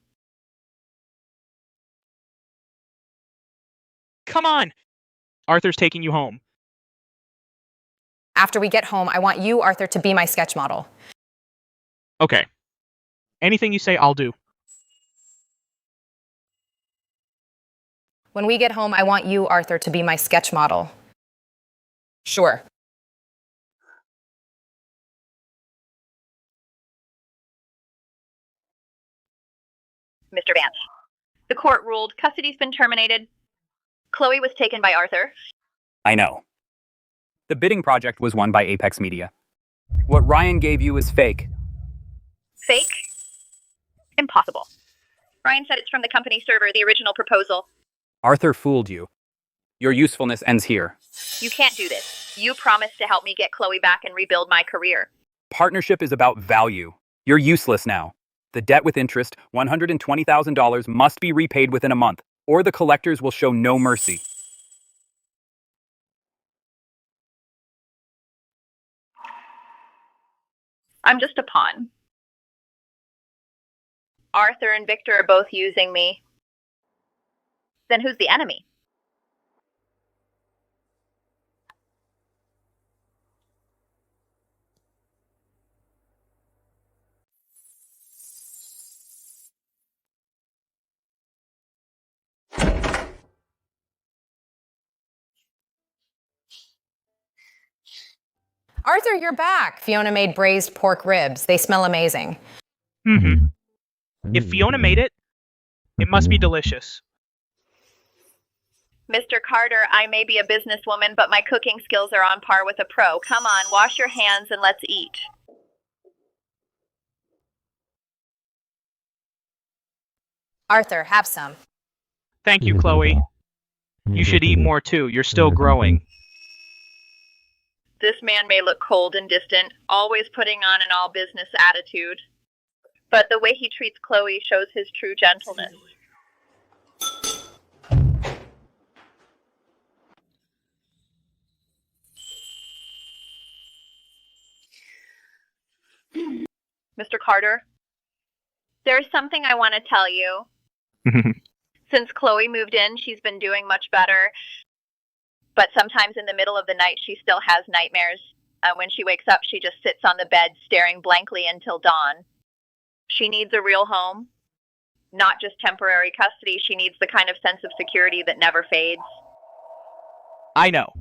Come on! Arthur's taking you home. After we get home, I want you, Arthur, to be my sketch model. Okay. Anything you say, I'll do. When we get home, I want you, Arthur, to be my sketch model. Sure. Mr. Vance. The court ruled custody's been terminated. Chloe was taken by Arthur. I know. The bidding project was won by Apex Media. What Ryan gave you is fake. Fake? Impossible. Ryan said it's from the company server, the original proposal. Arthur fooled you. Your usefulness ends here. You can't do this. You promised to help me get Chloe back and rebuild my career. Partnership is about value. You're useless now. The debt with interest, $120,000, must be repaid within a month, or the collectors will show no mercy. I'm just a pawn. Arthur and Victor are both using me. Then who's the enemy? Arthur, you're back. Fiona made braised pork ribs. They smell amazing. Mm-hmm. If Fiona made it, it must be delicious. Mr. Carter, I may be a businesswoman, but my cooking skills are on par with a pro. Come on, wash your hands and let's eat. Arthur, have some. Thank you, Chloe. You should eat more too. You're still growing. This man may look cold and distant, always putting on an all-business attitude. But the way he treats Chloe shows his true gentleness. Mr. Carter, there's something I want to tell you. Since Chloe moved in, she's been doing much better. But sometimes in the middle of the night, she still has nightmares. When she wakes up, she just sits on the bed, staring blankly until dawn. She needs a real home, not just temporary custody. She needs the kind of sense of security that never fades. I know.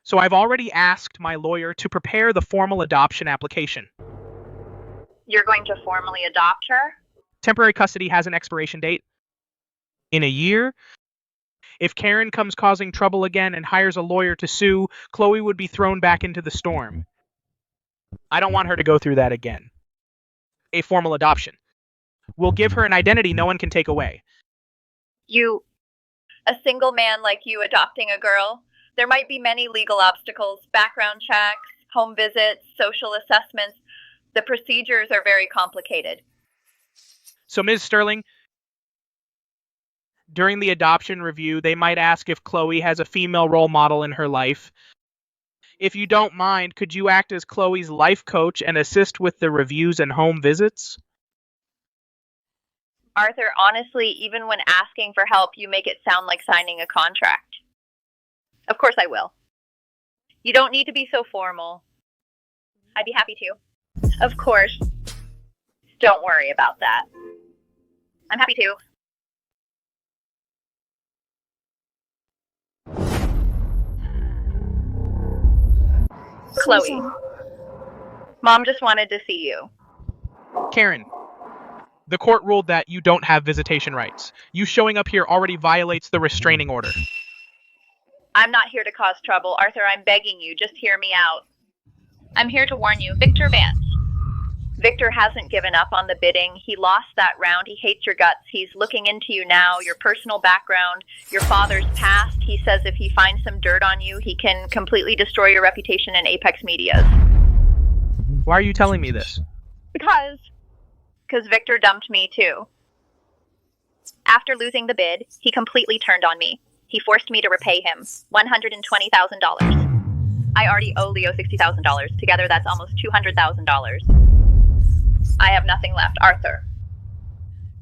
So I've already asked my lawyer to prepare the formal adoption application. You're going to formally adopt her? Temporary custody has an expiration date. In a year, if Karen comes causing trouble again and hires a lawyer to sue, Chloe would be thrown back into the storm. I don't want her to go through that again. A formal adoption. We'll give her an identity no one can take away. A single man like you adopting a girl? There might be many legal obstacles, background checks, home visits, social assessments. The procedures are very complicated. So, Ms. Sterling, during the adoption review, they might ask if Chloe has a female role model in her life. If you don't mind, could you act as Chloe's life coach and assist with the reviews and home visits? Arthur, honestly, even when asking for help, you make it sound like signing a contract. Of course I will. You don't need to be so formal. I'd be happy to. Of course. Don't worry about that. I'm happy to. Chloe. Mom just wanted to see you. Karen, the court ruled that you don't have visitation rights. You showing up here already violates the restraining order. I'm not here to cause trouble. Arthur, I'm begging you, just hear me out. I'm here to warn you, Victor Vance. Victor hasn't given up on the bidding. He lost that round. He hates your guts. He's looking into you now, your personal background, your father's past. He says if he finds some dirt on you, he can completely destroy your reputation in Apex Medias. Why are you telling me this? Because Victor dumped me too. After losing the bid, he completely turned on me. He forced me to repay him $120,000. I already owe Leo $60,000. Together, that's almost $200,000. I have nothing left, Arthur.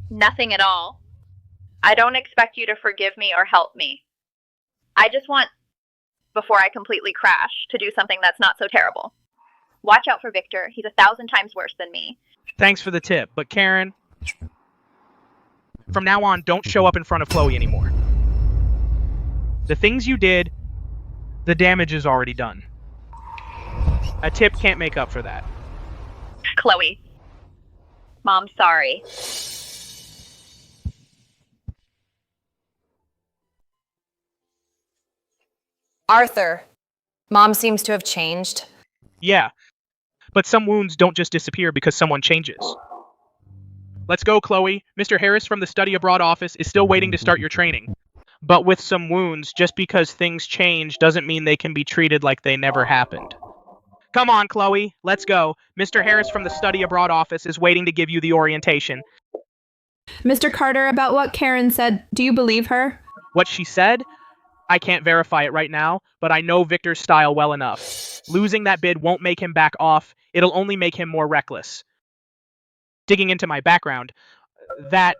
Nothing at all. I don't expect you to forgive me or help me. I just want, before I completely crash, to do something that's not so terrible. Watch out for Victor. He's 1,000 times worse than me. Thanks for the tip, but Karen, from now on, don't show up in front of Chloe anymore. The things you did, the damage is already done. A tip can't make up for that. Chloe. Mom, sorry. Arthur, Mom seems to have changed. Yeah, but some wounds don't just disappear because someone changes. Let's go, Chloe. Mr. Harris from the Study Abroad office is still waiting to start your training. But with some wounds, just because things change doesn't mean they can be treated like they never happened. Come on, Chloe, let's go. Mr. Harris from the Study Abroad office is waiting to give you the orientation. Mr. Carter, about what Karen said, do you believe her? What she said? I can't verify it right now, but I know Victor's style well enough. Losing that bid won't make him back off, it'll only make him more reckless. digging into my background, that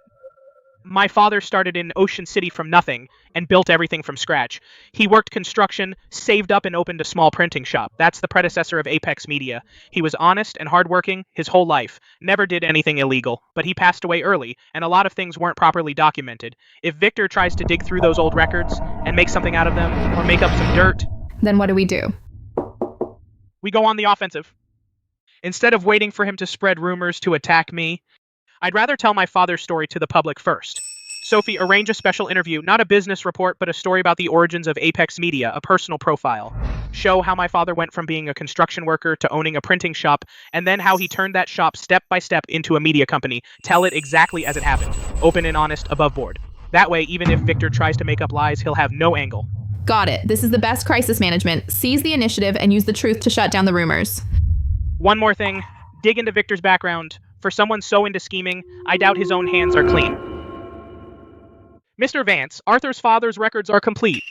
my father started in Ocean City from nothing and built everything from scratch. He worked construction, saved up, and opened a small printing shop. That's the predecessor of Apex Media. He was honest and hardworking his whole life, never did anything illegal, but he passed away early, and a lot of things weren't properly documented. If Victor tries to dig through those old records and make something out of them, or make up some dirt, then what do we do? We go on the offensive. Instead of waiting for him to spread rumors to attack me, I'd rather tell my father's story to the public first. Sophie, arrange a special interview, not a business report, but a story about the origins of Apex Media, a personal profile. Show how my father went from being a construction worker to owning a printing shop, and then how he turned that shop step by step into a media company. Tell it exactly as it happened. Open and honest, above board. That way, even if Victor tries to make up lies, he'll have no angle. Got it. This is the best crisis management. Seize the initiative and use the truth to shut down the rumors. One more thing. Dig into Victor's background. For someone so into scheming, I doubt his own hands are clean. Mr. Vance, Arthur's father's records are complete.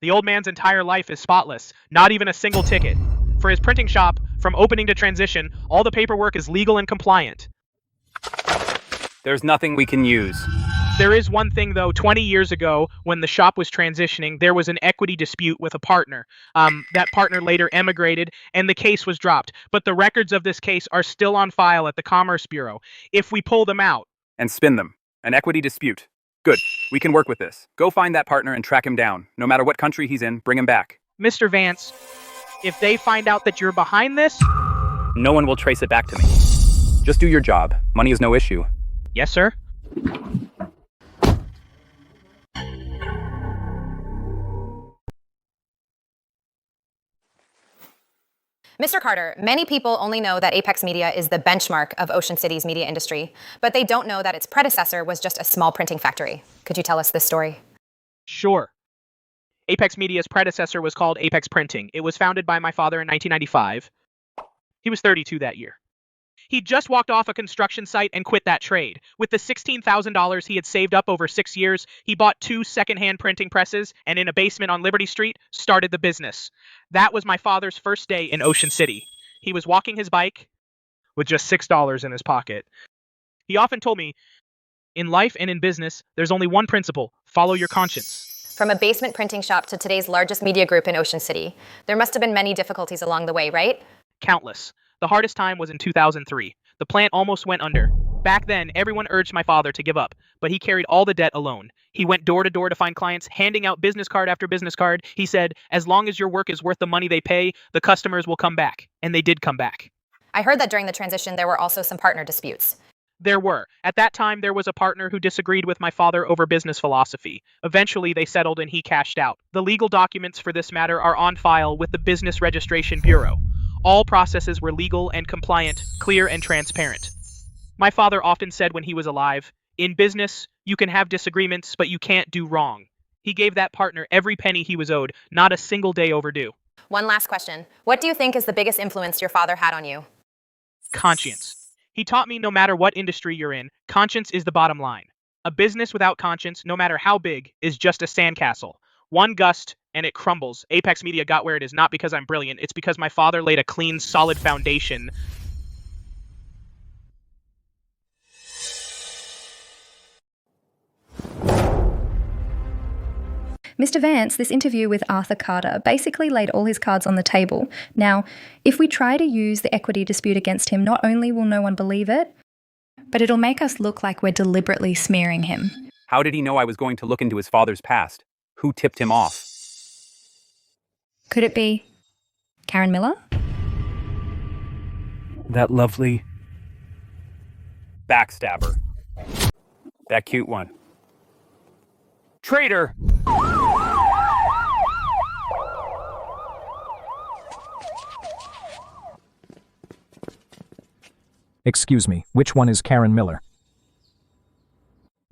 The old man's entire life is spotless, not even a single ticket. For his printing shop, from opening to transition, all the paperwork is legal and compliant. There's nothing we can use. There is one thing, though. 20 years ago, when the shop was transitioning, there was an equity dispute with a partner. That partner later emigrated, and the case was dropped. But the records of this case are still on file at the Commerce Bureau. If we pull them out... And spin them. An equity dispute. Good. We can work with this. Go find that partner and track him down. No matter what country he's in, bring him back. Mr. Vance, if they find out that you're behind this... No one will trace it back to me. Just do your job. Money is no issue. Yes, sir. Mr. Carter, many people only know that Apex Media is the benchmark of Ocean City's media industry, but they don't know that its predecessor was just a small printing factory. Could you tell us this story? Sure. Apex Media's predecessor was called Apex Printing. It was founded by my father in 1995. He was 32 that year. He just walked off a construction site and quit that trade. With the $16,000 he had saved up over 6 years, he bought 2 second-hand printing presses and in a basement on Liberty Street, started the business. That was my father's first day in Ocean City. He was walking his bike with just $6 in his pocket. He often told me, in life and in business, there's only one principle: follow your conscience. From a basement printing shop to today's largest media group in Ocean City, there must have been many difficulties along the way, right? Countless. The hardest time was in 2003. The plant almost went under. Back then, everyone urged my father to give up, but he carried all the debt alone. He went door to door to find clients, handing out business card after business card. He said, as long as your work is worth the money they pay, the customers will come back. And they did come back. I heard that during the transition, there were also some partner disputes. There were. At that time, there was a partner who disagreed with my father over business philosophy. Eventually, they settled and he cashed out. The legal documents for this matter are on file with the Business Registration Bureau. All processes were legal and compliant, clear and transparent. My father often said when he was alive, in business, you can have disagreements, but you can't do wrong. He gave that partner every penny he was owed, not a single day overdue. One last question. What do you think is the biggest influence your father had on you? Conscience. He taught me no matter what industry you're in, conscience is the bottom line. A business without conscience, no matter how big, is just a sandcastle. One gust, and it crumbles. Apex Media got where it is not because I'm brilliant, it's because my father laid a clean, solid foundation. Mr. Vance, this interview with Arthur Carter basically laid all his cards on the table. Now, if we try to use the equity dispute against him, not only will no one believe it, but it'll make us look like we're deliberately smearing him. How did he know I was going to look into his father's past? Who tipped him off? Could it be Karen Miller? That lovely backstabber. That cute one. Traitor! Excuse me, which one is Karen Miller?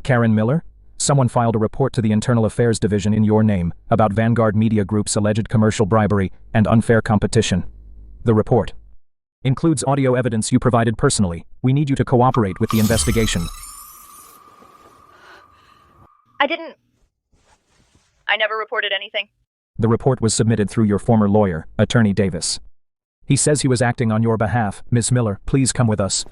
Karen Miller? Someone filed a report to the Internal Affairs Division in your name about Vanguard Media Group's alleged commercial bribery and unfair competition. The report includes audio evidence you provided personally. We need you to cooperate with the investigation. I never reported anything. The report was submitted through your former lawyer, Attorney Davis. He says he was acting on your behalf. Ms. Miller, please come with us.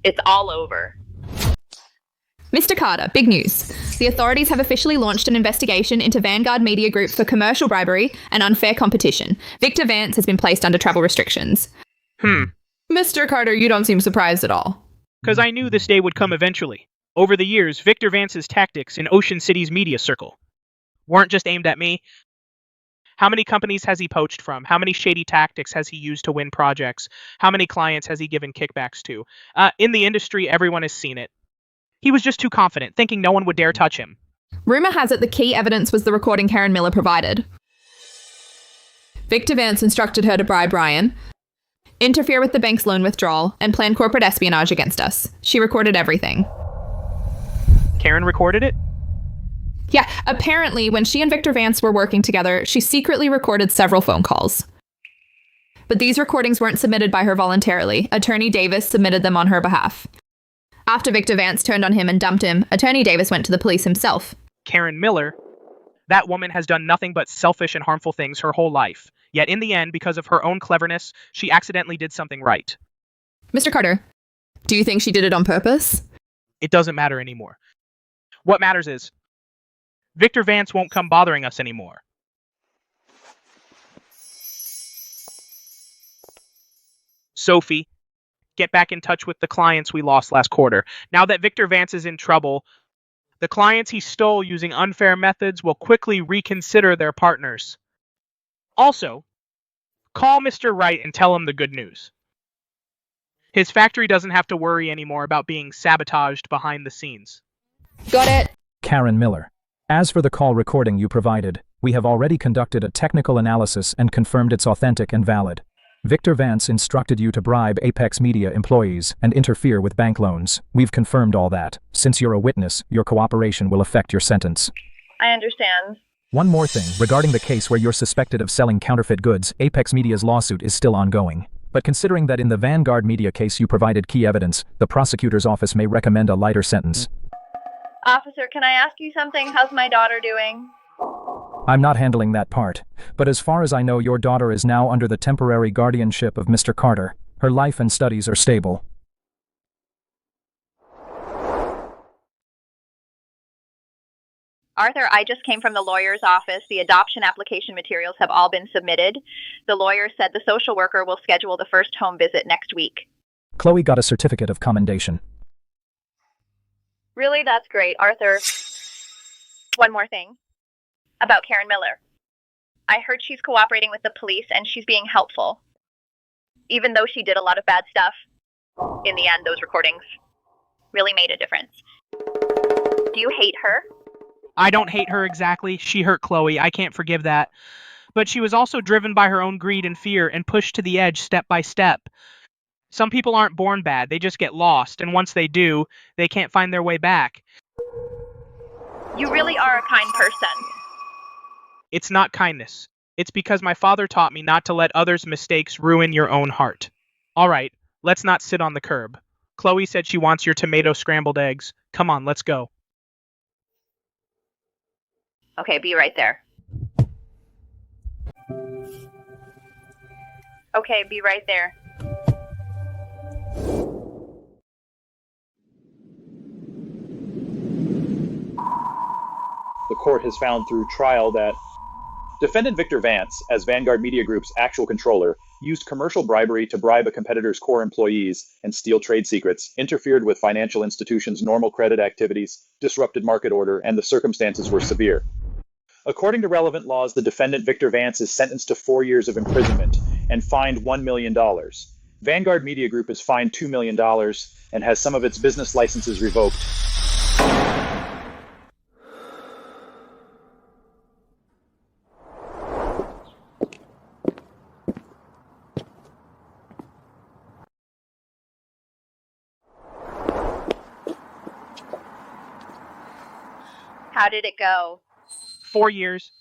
It's all over. Mr. Carter, big news. The authorities have officially launched an investigation into Vanguard Media Group for commercial bribery and unfair competition. Victor Vance has been placed under travel restrictions. Mr. Carter, you don't seem surprised at all. Because I knew this day would come eventually. Over the years, Victor Vance's tactics in Ocean City's media circle weren't just aimed at me. How many companies has he poached from? How many shady tactics has he used to win projects? How many clients has he given kickbacks to? In the industry, everyone has seen it. He was just too confident, thinking no one would dare touch him. Rumor has it the key evidence was the recording Karen Miller provided. Victor Vance instructed her to bribe Ryan, interfere with the bank's loan withdrawal, and plan corporate espionage against us. She recorded everything. Karen recorded it? Yeah, apparently when she and Victor Vance were working together, she secretly recorded several phone calls. But these recordings weren't submitted by her voluntarily. Attorney Davis submitted them on her behalf. After Victor Vance turned on him and dumped him, Attorney Davis went to the police himself. Karen Miller? That woman has done nothing but selfish and harmful things her whole life. Yet in the end, because of her own cleverness, she accidentally did something right. Mr. Carter, do you think she did it on purpose? It doesn't matter anymore. What matters is, Victor Vance won't come bothering us anymore. Sophie, get back in touch with the clients we lost last quarter. Now that Victor Vance is in trouble, the clients he stole using unfair methods will quickly reconsider their partners. Also, call Mr. Wright and tell him the good news. His factory doesn't have to worry anymore about being sabotaged behind the scenes. Got it. Karen Miller. As for the call recording you provided, we have already conducted a technical analysis and confirmed it's authentic and valid. Victor Vance instructed you to bribe Apex Media employees and interfere with bank loans. We've confirmed all that. Since you're a witness, your cooperation will affect your sentence. I understand. One more thing, regarding the case where you're suspected of selling counterfeit goods, Apex Media's lawsuit is still ongoing. But considering that in the Vanguard Media case you provided key evidence, the prosecutor's office may recommend a lighter sentence. Officer, can I ask you something? How's my daughter doing? I'm not handling that part, but as far as I know, your daughter is now under the temporary guardianship of Mr. Carter. Her life and studies are stable. Arthur, I just came from the lawyer's office. The adoption application materials have all been submitted. The lawyer said the social worker will schedule the first home visit next week. Chloe got a certificate of commendation. Really? That's great. Arthur, one more thing about Karen Miller. I heard she's cooperating with the police and she's being helpful. Even though she did a lot of bad stuff, in the end, those recordings really made a difference. Do you hate her? I don't hate her exactly. She hurt Chloe. I can't forgive that. But she was also driven by her own greed and fear and pushed to the edge step by step. Some people aren't born bad. They just get lost. And once they do, they can't find their way back. You really are a kind person. It's not kindness. It's because my father taught me not to let others' mistakes ruin your own heart. All right, let's not sit on the curb. Chloe said she wants your tomato scrambled eggs. Come on, let's go. Okay, be right there. Okay, be right there. The court has found through trial that defendant Victor Vance, as Vanguard Media Group's actual controller, used commercial bribery to bribe a competitor's core employees and steal trade secrets, interfered with financial institutions' normal credit activities, disrupted market order, and the circumstances were severe. According to relevant laws, the defendant Victor Vance is sentenced to 4 years of imprisonment and fined $1 million. Vanguard Media Group is fined $2 million and has some of its business licenses revoked. How did it go? 4 years.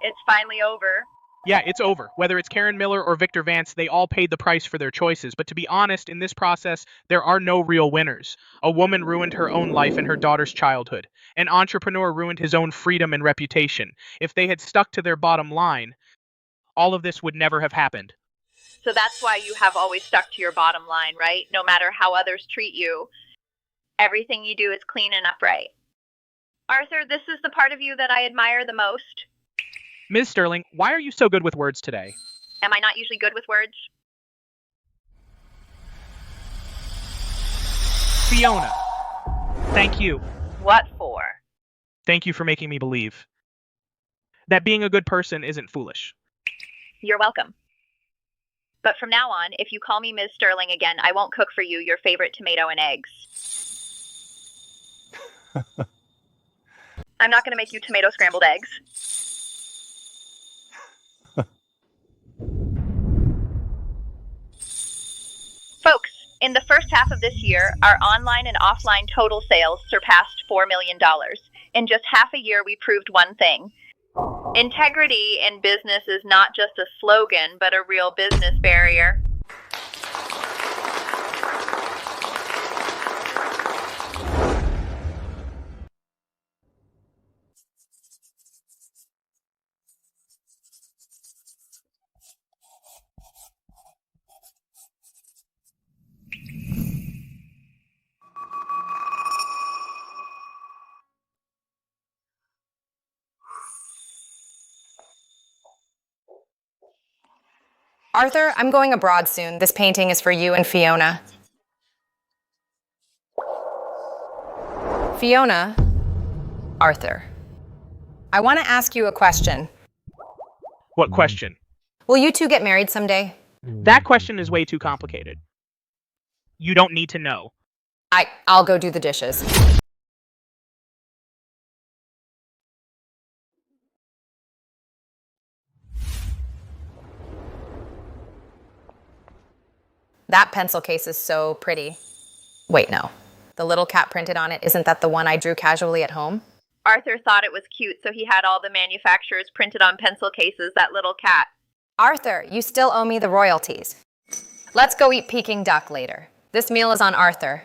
It's finally over. Yeah, it's over. Whether it's Karen Miller or Victor Vance, they all paid the price for their choices. But to be honest, in this process, there are no real winners. A woman ruined her own life and her daughter's childhood. An entrepreneur ruined his own freedom and reputation. If they had stuck to their bottom line, all of this would never have happened. So that's why you have always stuck to your bottom line, right? No matter how others treat you, everything you do is clean and upright. Arthur, this is the part of you that I admire the most. Ms. Sterling, why are you so good with words today? Am I not usually good with words? Fiona, thank you. What for? Thank you for making me believe that being a good person isn't foolish. You're welcome. But from now on, if you call me Ms. Sterling again, I won't cook for you your favorite tomato and eggs. I'm not going to make you tomato scrambled eggs. Folks, in the first half of this year, our online and offline total sales surpassed $4 million. In just half a year, we proved one thing. Integrity in business is not just a slogan, but a real business barrier. Arthur, I'm going abroad soon. This painting is for you and Fiona. Fiona, Arthur, I want to ask you a question. What question? Will you two get married someday? That question is way too complicated. You don't need to know. I'll go do the dishes. That pencil case is so pretty. Wait, no. The little cat printed on it, isn't that the one I drew casually at home? Arthur thought it was cute, so he had all the manufacturers printed on pencil cases, that little cat. Arthur, you still owe me the royalties. Let's go eat Peking duck later. This meal is on Arthur.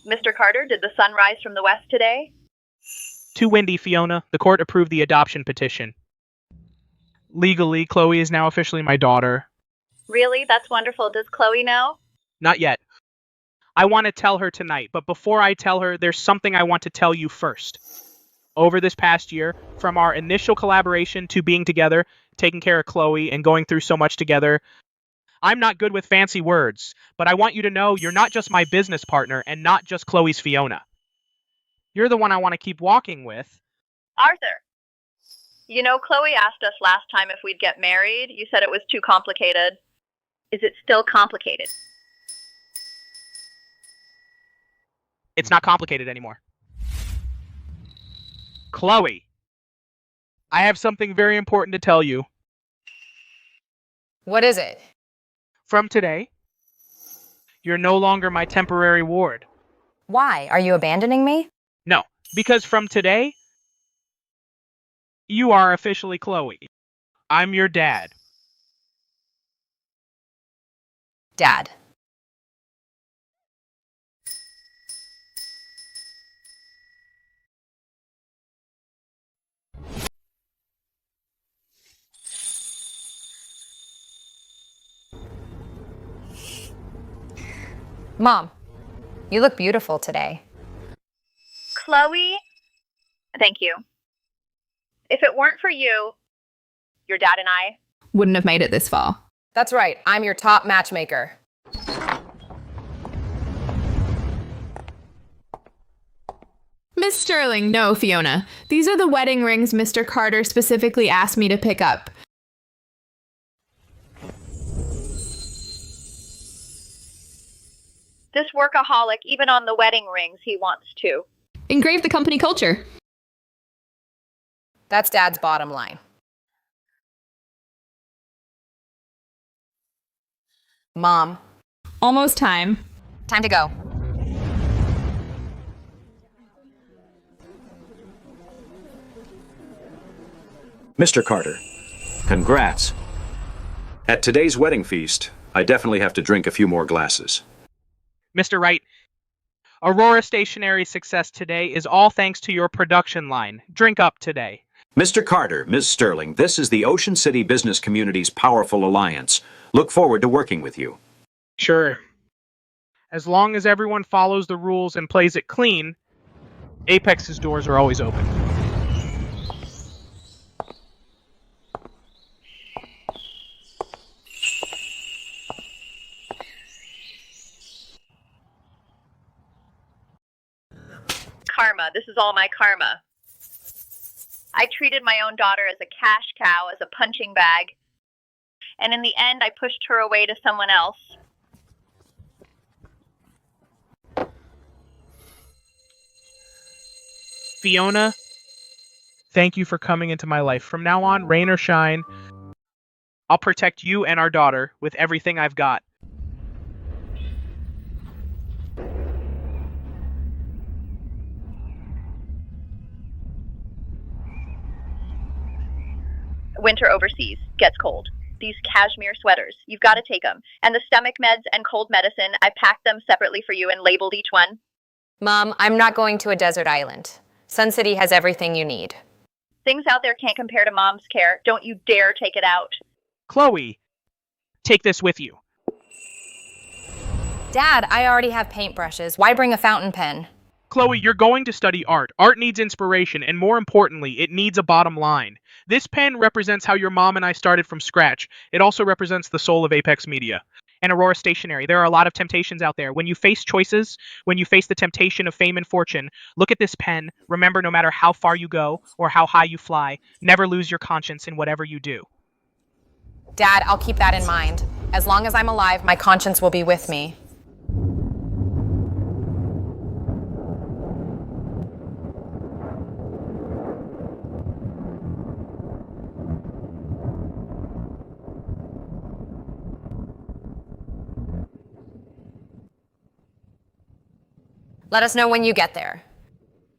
Mr. Carter, did the sun rise from the west today? Too windy, Fiona. The court approved the adoption petition. Legally, Chloe is now officially my daughter. Really? That's wonderful. Does Chloe know? Not yet. I want to tell her tonight, but before I tell her, there's something I want to tell you first. Over this past year, from our initial collaboration to being together, taking care of Chloe, and going through so much together, I'm not good with fancy words, but I want you to know you're not just my business partner and not just Chloe's Fiona. You're the one I want to keep walking with. Arthur, you know, Chloe asked us last time if we'd get married. You said it was too complicated. Is it still complicated? It's not complicated anymore. Chloe, I have something very important to tell you. What is it? From today, you're no longer my temporary ward. Why? Are you abandoning me? No, because from today, you are officially Chloe. I'm your dad. Dad. Mom, you look beautiful today. Chloe? Thank you. If it weren't for you, your dad and I wouldn't have made it this far. That's right. I'm your top matchmaker. Miss Sterling, no, Fiona. These are the wedding rings Mr. Carter specifically asked me to pick up. This workaholic, even on the wedding rings, he wants to. Engrave the company culture. That's Dad's bottom line. Mom. Almost time. Time to go. Mr. Carter, congrats. At today's wedding feast, I definitely have to drink a few more glasses. Mr. Wright, Aurora Stationery's success today is all thanks to your production line. Drink up today. Mr. Carter, Ms. Sterling, this is the Ocean City business community's powerful alliance. Look forward to working with you. Sure. As long as everyone follows the rules and plays it clean, Apex's doors are always open. Karma. This is all my karma. I treated my own daughter as a cash cow, as a punching bag. And in the end, I pushed her away to someone else. Fiona, thank you for coming into my life. From now on, rain or shine, I'll protect you and our daughter with everything I've got. Winter overseas. Gets cold. These cashmere sweaters. You've got to take them. And the stomach meds and cold medicine, I packed them separately for you and labeled each one. Mom, I'm not going to a desert island. Sun City has everything you need. Things out there can't compare to Mom's care. Don't you dare take it out. Chloe, take this with you. Dad, I already have paintbrushes. Why bring a fountain pen? Chloe, you're going to study art. Art needs inspiration, and more importantly, it needs a bottom line. This pen represents how your mom and I started from scratch. It also represents the soul of Apex Media. And Aurora Stationery, there are a lot of temptations out there. When you face choices, when you face the temptation of fame and fortune, look at this pen. Remember, no matter how far you go or how high you fly, never lose your conscience in whatever you do. Dad, I'll keep that in mind. As long as I'm alive, my conscience will be with me. Let us know when you get there.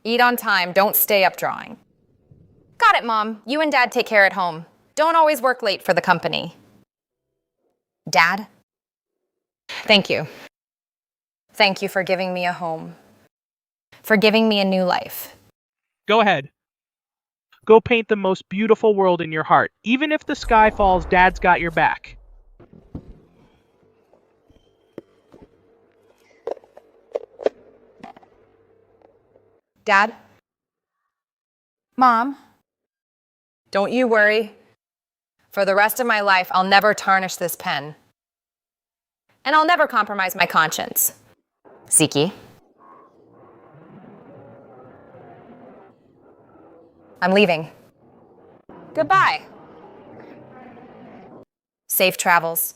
Eat on time, don't stay up drawing. Got it, Mom. You and Dad take care at home. Don't always work late for the company. Dad? Thank you. Thank you for giving me a home. For giving me a new life. Go ahead. Go paint the most beautiful world in your heart. Even if the sky falls, Dad's got your back. Dad? Mom? Don't you worry. For the rest of my life, I'll never tarnish this pen. And I'll never compromise my conscience. Ziki? I'm leaving. Goodbye. Safe travels.